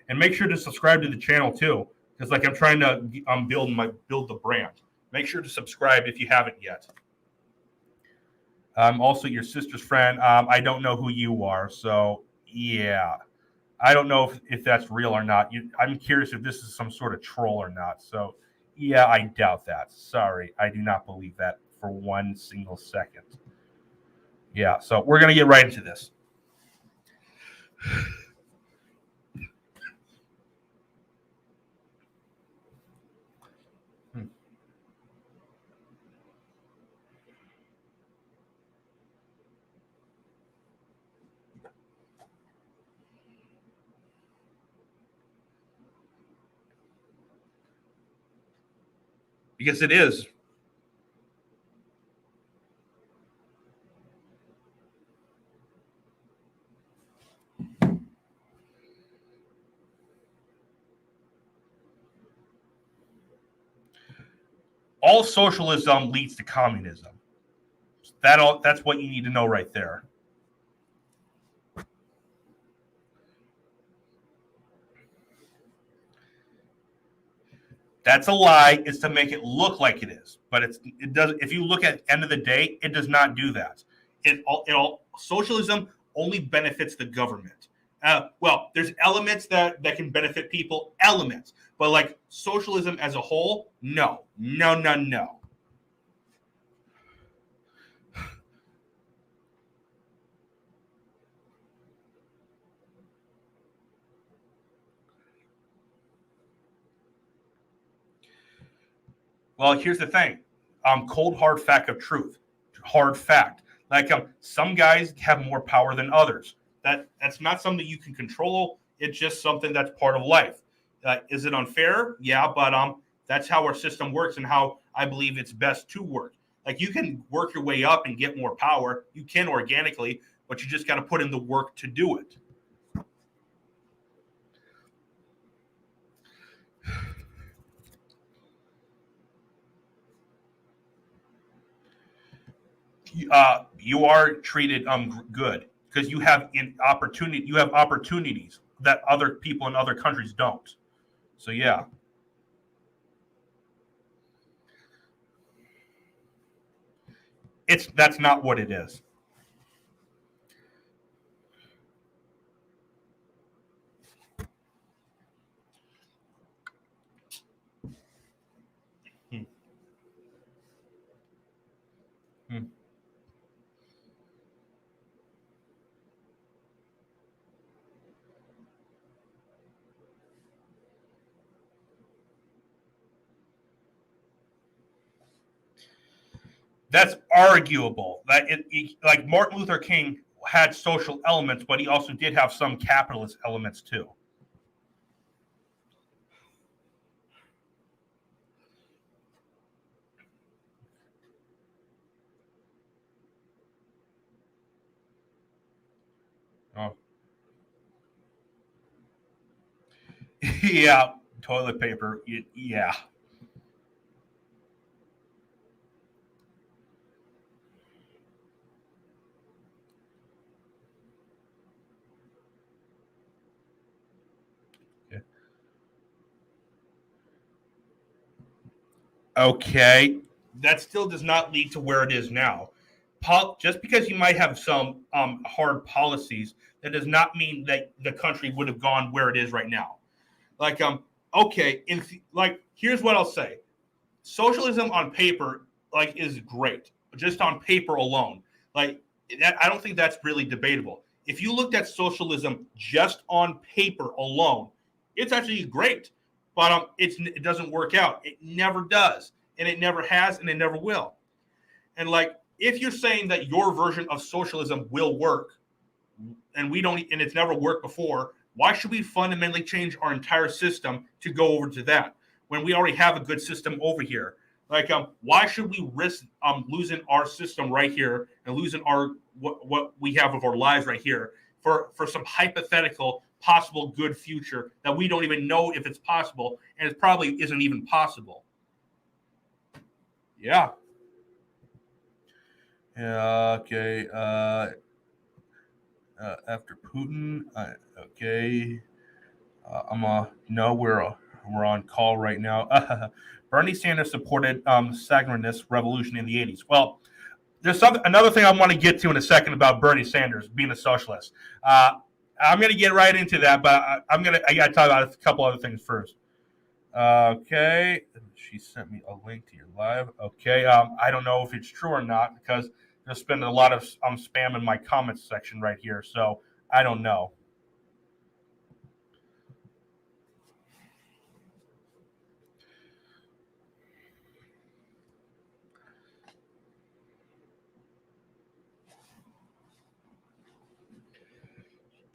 and make sure to subscribe to the channel too because like I'm trying to build the brand. Make sure to subscribe if you haven't yet. I'm also your sister's friend. I don't know who you are, so yeah, I don't know if that's real or not. I'm curious if this is some sort of troll or not. So yeah, I doubt that. Sorry, I do not believe that for one single second. Yeah, so we're gonna get right into this. Because it is. All socialism leads to communism. That's what you need to know right there. That's a lie. It's to make it look like it is, but it does. If you look at the end of the day, it does not do that. Socialism only benefits the government. Well, there's elements that can benefit people, elements, but like socialism as a whole, no. Well, here's the thing. Cold hard fact of truth. Hard fact. Like some guys have more power than others. That's not something you can control. It's just something that's part of life. Is it unfair? Yeah, but that's how our system works and how I believe it's best to work. Like you can work your way up and get more power. You can organically, but you just got to put in the work to do it. You are treated good because you have opportunities that other people in other countries don't. So yeah. That's not what it is. That's arguable. Like Martin Luther King had social elements, but he also did have some capitalist elements too. Oh. Yeah, toilet paper. Yeah. Okay, that still does not lead to where it is now. Just because you might have some hard policies, that does not mean that the country would have gone where it is right now. Like, okay, like, here's what I'll say: socialism on paper, like, is great, just on paper alone. Like, I don't think that's really debatable. If you looked at socialism just on paper alone, it's actually great, but it doesn't work out. It never does, and it never has, and it never will. And like, if you're saying that your version of socialism will work, and we don't, and it's never worked before, why should we fundamentally change our entire system to go over to that when we already have a good system over here? Like, why should we risk losing our system right here and losing our what we have of our lives right here for some hypothetical possible good future that we don't even know if it's possible, and it probably isn't even possible. Yeah. Yeah. Okay. After Putin. Okay. No, we're on call right now. Bernie Sanders supported Sandinist revolution in the 80s. Well, there's another thing I want to get to in a second about Bernie Sanders being a socialist. I'm going to get right into that, but I got to talk about a couple other things first. Okay, she sent me a link to your live. Okay, I don't know if it's true or not because there's been a lot of spam in my comments section right here, so I don't know.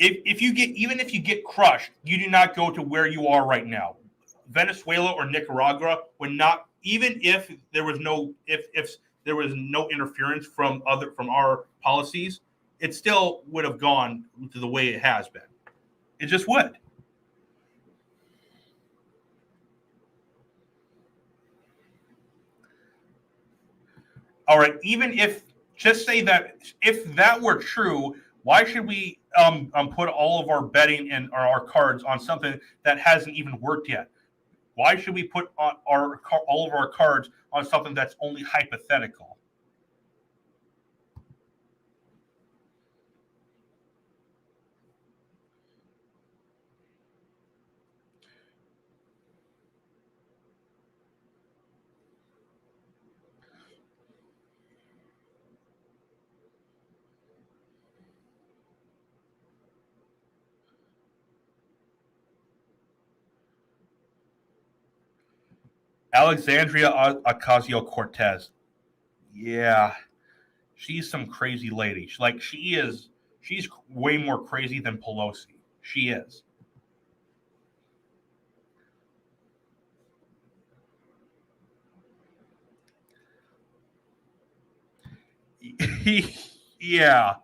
If you get, even if you get crushed, you do not go to where you are right now. Venezuela or Nicaragua would not, even if there was no, if there was no interference from our policies, it still would have gone to the way it has been. It just would. All right, even if, just say that if that were true, why should we put all of our betting and our cards on something that hasn't even worked yet? Why should we put on all of our cards on something that's only hypothetical? Alexandria Ocasio Cortez. Yeah, she's some crazy lady. She's way more crazy than Pelosi. She is. Yeah.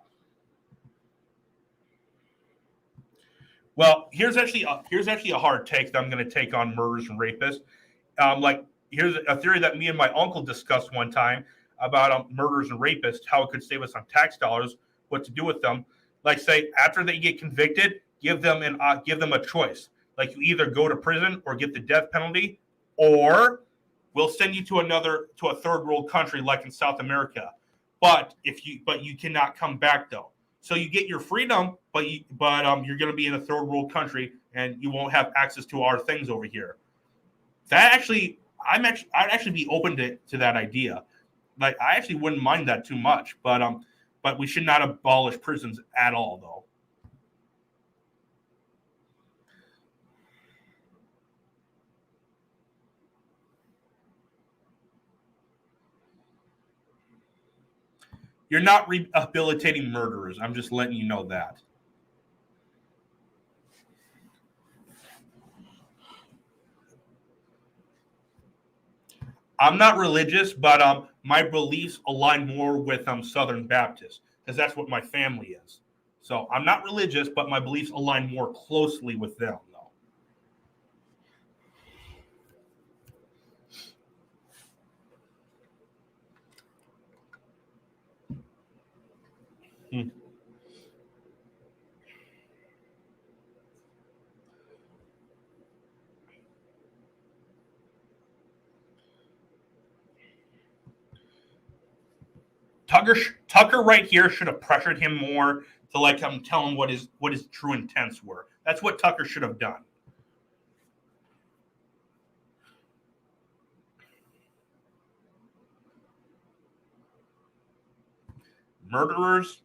Well, here's actually a hard take that I'm going to take on murderers and rapists. Like, here's a theory that me and my uncle discussed one time about murderers and rapists, how it could save us on tax dollars, what to do with them. Like, say after they get convicted, give them a choice. Like, you either go to prison or get the death penalty, or we'll send you to a third world country like in South America. But you cannot come back though. So you get your freedom, but you're going to be in a third world country and you won't have access to our things over here. That actually, I'd actually be open to that idea. Like, I actually wouldn't mind that too much, but we should not abolish prisons at all, though. You're not rehabilitating murderers. I'm just letting you know that. I'm not religious, but my beliefs align more with Southern Baptist because that's what my family is. So I'm not religious, but my beliefs align more closely with them, though. Hmm. Tucker right here should have pressured him more to tell him what his true intents were. That's what Tucker should have done. Murderers,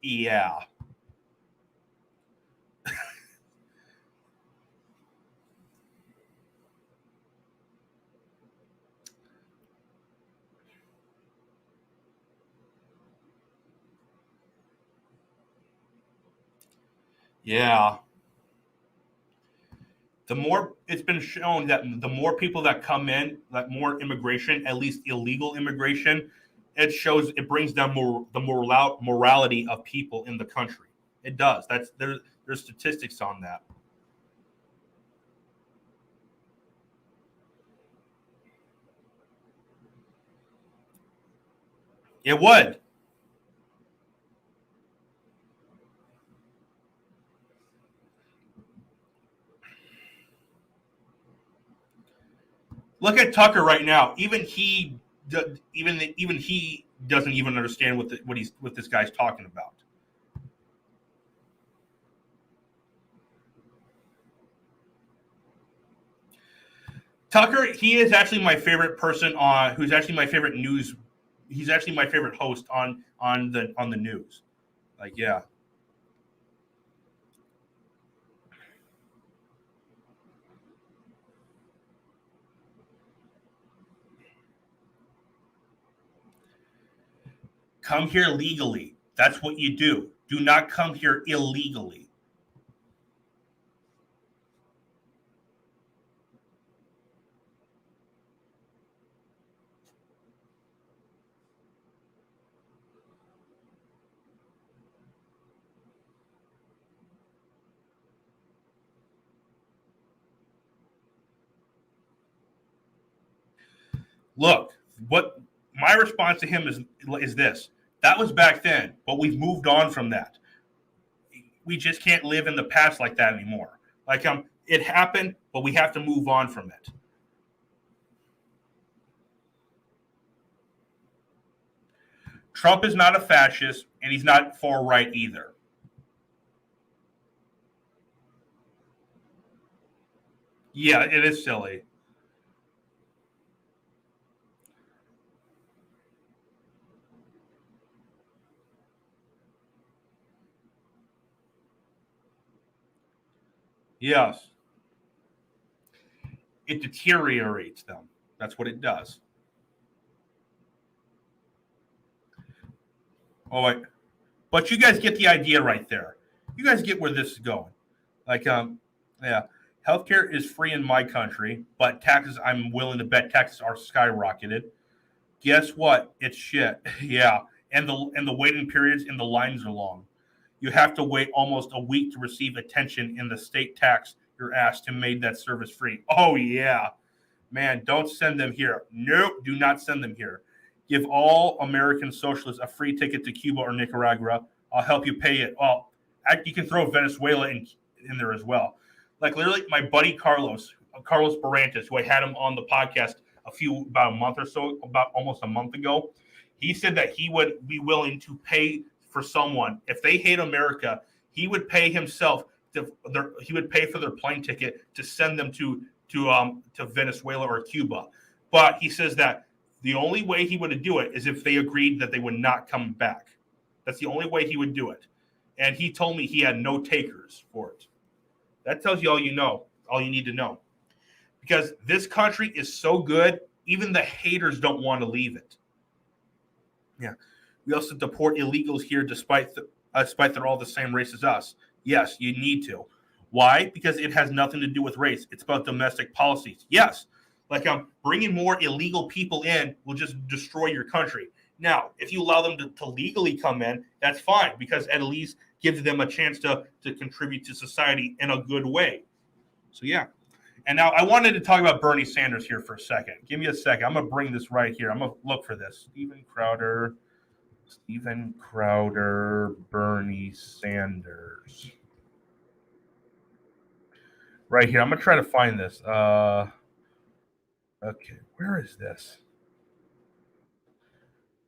yeah. Yeah. The more it's been shown that the more people that come in, that more immigration, at least illegal immigration, it brings down morality of people in the country. It does. There's statistics on that. It would. Look at Tucker right now. Even he doesn't even understand what this guy's talking about. Tucker, he is actually my favorite person on who's actually my favorite news. He's actually my favorite host on the news. Like, yeah. Come here legally. That's what you do. Do not come here illegally. Look, what my response to him is this. That was back then, but we've moved on from that. We just can't live in the past like that anymore. It happened, but we have to move on from it. Trump is not a fascist, and he's not far right either. Yeah, it is silly. Yes, it deteriorates them. That's what it does. Oh, wait. But you guys get the idea right there. You guys get where this is going. Like, yeah, healthcare is free in my country, but taxes, I'm willing to bet taxes are skyrocketed. Guess what? It's shit. Yeah, and the waiting periods and the lines are long. You have to wait almost a week to receive attention in the state tax you're asked to make that service free. Oh yeah, man, don't send them here. Nope, do not send them here. Give all American socialists a free ticket to Cuba or Nicaragua. I'll help you pay it. Oh, you can throw Venezuela in there as well. Like literally, my buddy Carlos Barrantes, who I had him on the podcast about a month or so, about almost a month ago, he said that he would be willing to pay for someone if they hate America. He would pay himself he would pay for their plane ticket to send them to Venezuela or Cuba. But he says that the only way he would do it is if they agreed that they would not come back. That's the only way he would do it. And he told me he had no takers for it. That tells you all you need to know. Because this country is so good, even the haters don't want to leave it. Yeah. We also deport illegals here despite they're all the same race as us. Yes, you need to. Why? Because it has nothing to do with race. It's about domestic policies. Yes, like bringing more illegal people in will just destroy your country. Now, if you allow them to legally come in, that's fine because at least gives them a chance to contribute to society in a good way. So, yeah. And now I wanted to talk about Bernie Sanders here for a second. Give me a second. I'm going to bring this right here. I'm going to look for this. Steven Crowder, Bernie Sanders. Right here. I'm going to try to find this. Okay, where is this?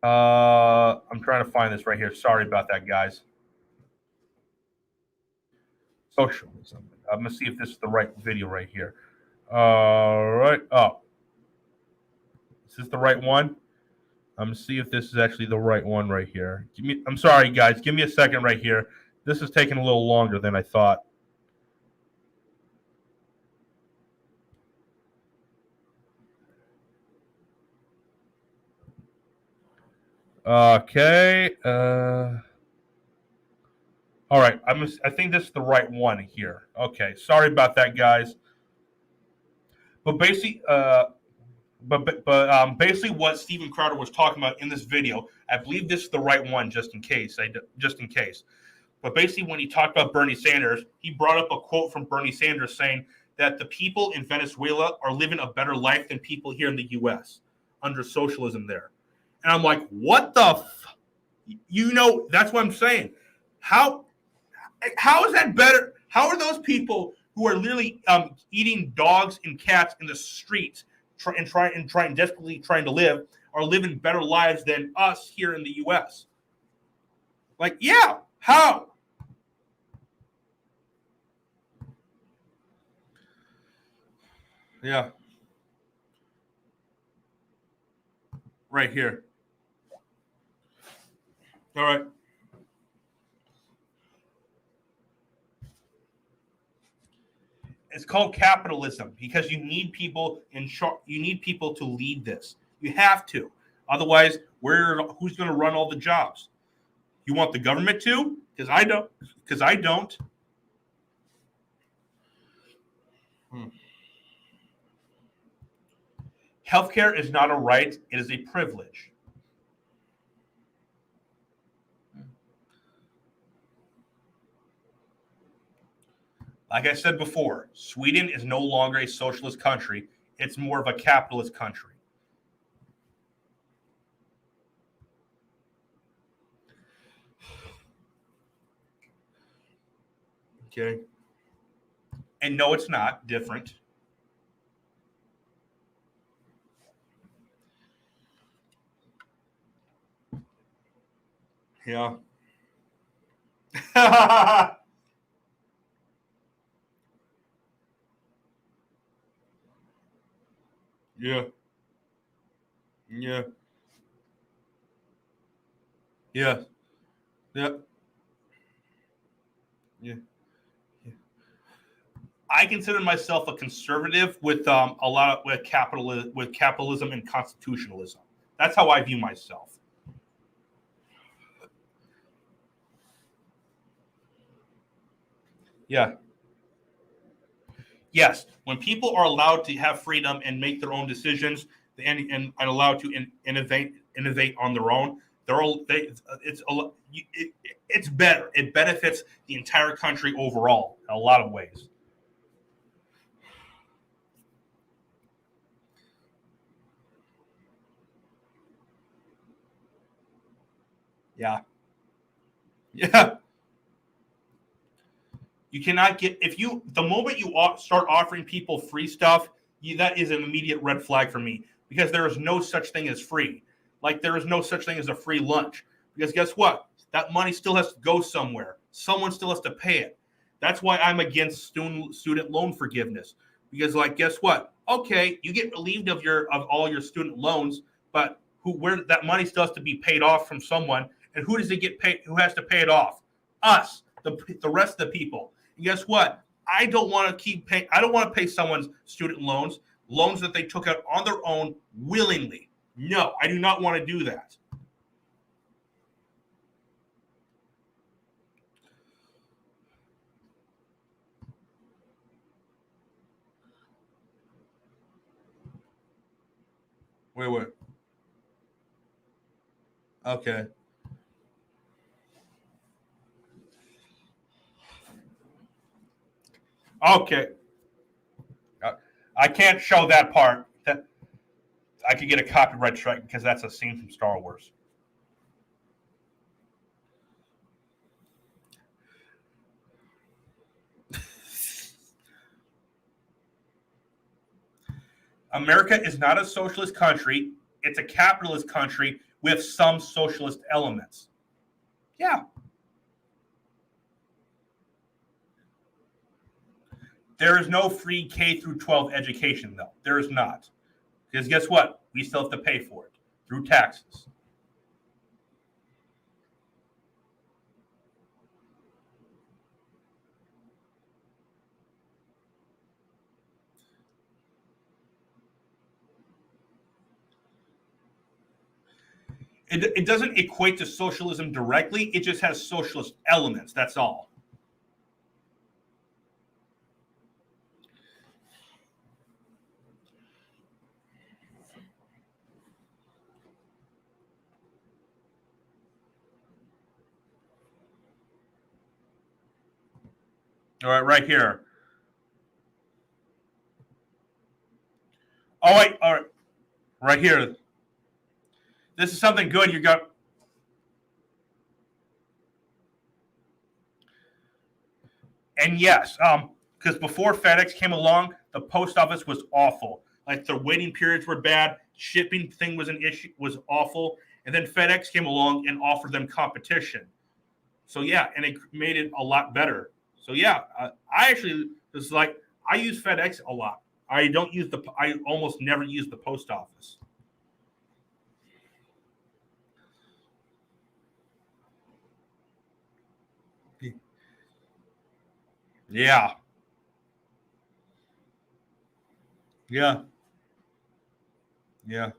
I'm trying to find this right here. Sorry about that, guys. Socialism. I'm going to see if this is the right video right here. All right. Oh, is this the right one? I'm going to see if this is actually the right one right here. I'm sorry, guys. Give me a second right here. This is taking a little longer than I thought. Okay. All right. I think this is the right one here. Okay. Sorry about that, guys. But basically, basically, what Steven Crowder was talking about in this video, I believe this is the right one, just in case. But basically, when he talked about Bernie Sanders, he brought up a quote from Bernie Sanders saying that the people in Venezuela are living a better life than people here in the U.S. under socialism there. And I'm like, what the that's what I'm saying. How is that better? How are those people who are literally eating dogs and cats in the streets desperately trying to live are living better lives than us here in the U.S.? Like, yeah, how? Yeah. Right here. All right. It's called capitalism because you need people you need people to lead this. You have to. Otherwise, who's going to run all the jobs? You want the government to? Because I don't. Healthcare is not a right, it is a privilege. Like I said before, Sweden is no longer a socialist country. It's more of a capitalist country. Okay. And no, it's not different. Yeah. Yeah. Yeah. Yeah. Yeah. Yeah. I consider myself a conservative with a lot of with capitalism and constitutionalism. That's how I view myself. Yeah. Yes, when people are allowed to have freedom and make their own decisions and allowed to innovate on their own, it's better. It benefits the entire country overall in a lot of ways. Yeah. Yeah. You cannot get the moment you start offering people free stuff, that is an immediate red flag for me because there is no such thing as free. Like there is no such thing as a free lunch because guess what? That money still has to go somewhere. Someone still has to pay it. That's why I'm against student loan forgiveness because like guess what? Okay, you get relieved of all your student loans, but where that money still has to be paid off from someone, and who does it get paid? Who has to pay it off? Us, the rest of the people. And guess what? I don't want to keep paying. I don't want to pay someone's student loans that they took out on their own willingly. No, I do not want to do that. Wait. Okay. Okay. I can't show that part. That I could get a copyright strike because that's a scene from Star Wars. America is not a socialist country. It's a capitalist country with some socialist elements. Yeah. There is no free K through 12 education, though. There is not. Because guess what? We still have to pay for it through taxes. It doesn't equate to socialism directly. It just has socialist elements. That's all. All right here. Oh, wait. All right here. This is something good. You got. And yes, because before FedEx came along, the post office was awful. Like the waiting periods were bad, shipping thing was an issue, was awful, and then FedEx came along and offered them competition. So yeah, and it made it a lot better. So yeah, I actually was like I use FedEx a lot. I don't use the. I almost never use the post office. Yeah, yeah, yeah,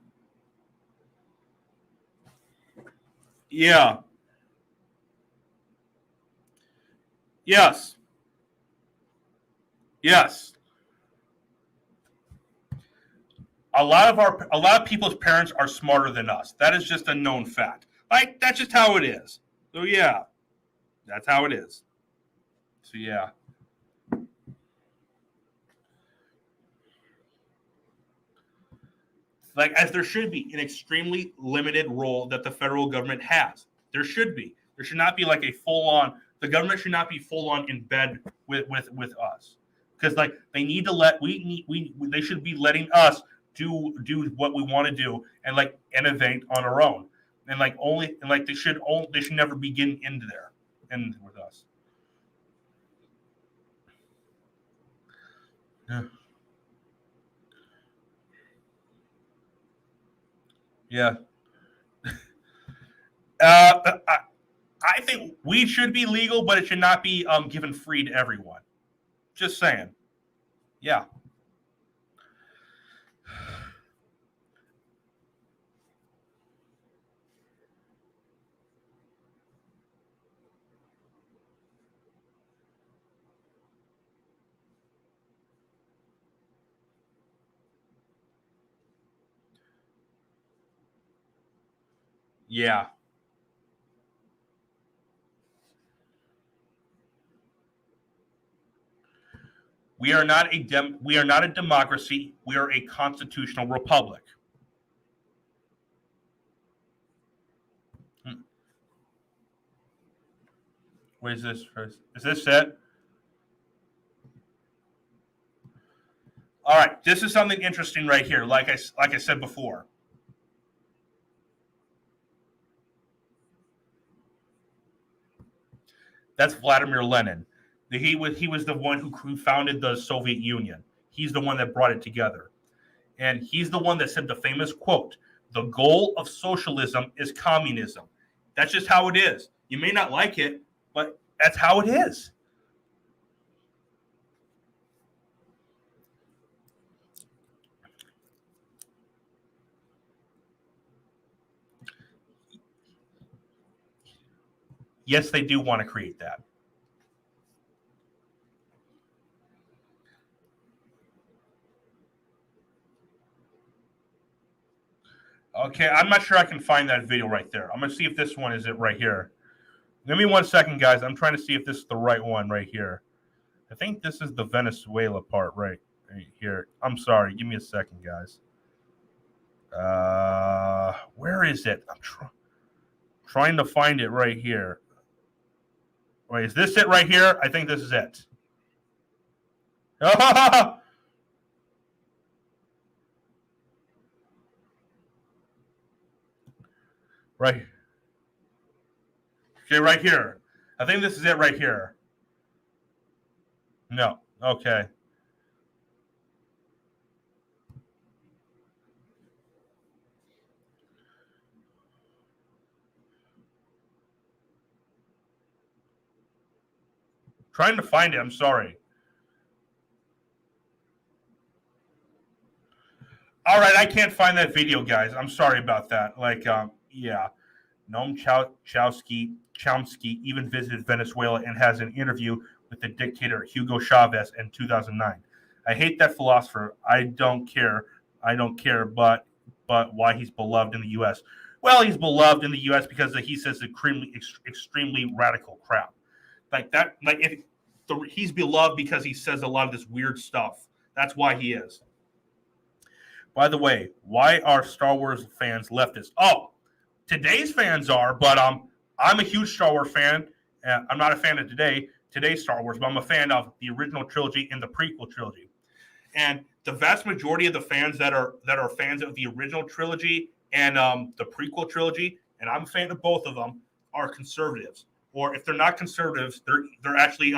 yeah. Yes, yes. A lot of people's parents are smarter than us. That is just a known fact. Like that's just how it is. So yeah, that's how it is. So yeah, like as there should be an extremely limited role that the federal government has. There should be. There should not be like a full on. The government should not be full on in bed with us because like they need to let we need we they should be letting us do what we want to do and like innovate on our own and like only and like they should never be getting into there and with us. Yeah. Yeah. I think weed should be legal, but it should not be given free to everyone. Just saying. Yeah. Yeah. We are not a democracy. We are a constitutional republic. Hmm. What is this? Is this it? All right. This is something interesting right here. Like I said before. That's Vladimir Lenin. He was the one who founded the Soviet Union. He's the one that brought it together. And he's the one that said the famous quote, "The goal of socialism is communism." That's just how it is. You may not like it, but that's how it is. Yes, they do want to create that. Okay, I'm not sure I can find that video right there. I'm going to see if this one is it right here. Give me 1 second, guys. I'm trying to see if this is the right one right here. I think this is the Venezuela part right here. I'm sorry. Give me a second, guys. Where is it? I'm trying to find it right here. Wait, is this it right here? I think this is it. Right. Okay, right here. I think this is it right here. No. Okay. Trying to find it. I'm sorry. All right, I can't find that video, guys. I'm sorry about that. Yeah. Noam Chomsky even visited Venezuela and has an interview with the dictator Hugo Chavez in 2009. I hate that philosopher. I don't care. But why he's beloved in the U.S. Well, he's beloved in the U.S. because he says extremely radical crap like that. Like if he's beloved because he says a lot of this weird stuff. That's why he is. By the way, why are Star Wars fans leftists? Oh, today's fans are, but I'm a huge Star Wars fan. I'm not a fan of today's Star Wars, but I'm a fan of the original trilogy and the prequel trilogy. And the vast majority of the fans that are fans of the original trilogy and the prequel trilogy, and I'm a fan of both of them, are conservatives. Or if they're not conservatives, they're actually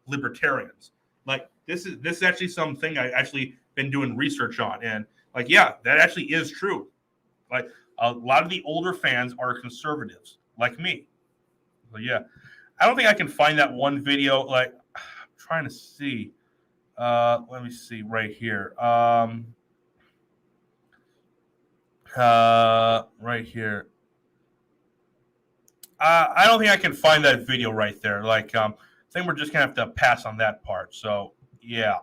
libertarians. Like this is actually something I actually been doing research on, and like yeah, that actually is true. Like a lot of the older fans are conservatives, like me. So yeah, I don't think I can find that one video. Like I'm trying to see. Let me see right here. Right here. I don't think I can find that video right there. Like, I think we're just gonna have to pass on that part. So yeah.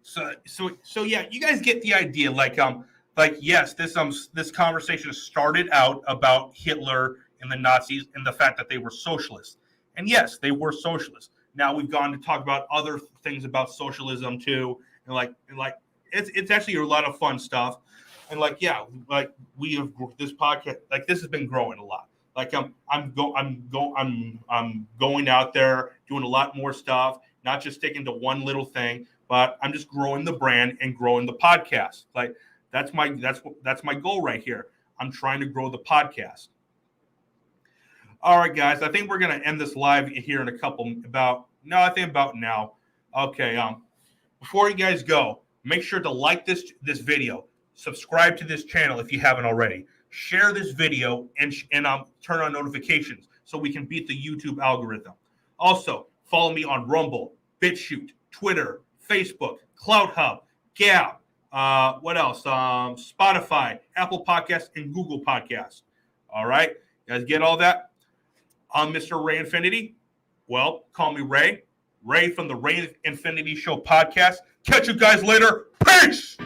So yeah, you guys get the idea. Like yes, this conversation started out about Hitler and the Nazis and the fact that they were socialists. And yes, they were socialists. Now we've gone to talk about other things about socialism too, and like it's actually a lot of fun stuff. And like yeah, like we have this podcast, like this has been growing a lot. Like I'm going out there doing a lot more stuff, not just sticking to one little thing, but I'm just growing the brand and growing the podcast. Like that's my goal right here. I'm trying to grow the podcast. All right, guys. I think we're gonna end this live here in I think about now. Okay. Before you guys go, make sure to like this video, subscribe to this channel if you haven't already, share this video, and turn on notifications so we can beat the YouTube algorithm. Also, follow me on Rumble, BitChute, Twitter, Facebook, CloutHub, Gab. What else? Spotify, Apple Podcasts, and Google Podcasts. All right, you guys get all that? I'm Mr. Ray Infinity. Well, call me Ray. Ray from the Ray Infinity Show podcast. Catch you guys later. Peace!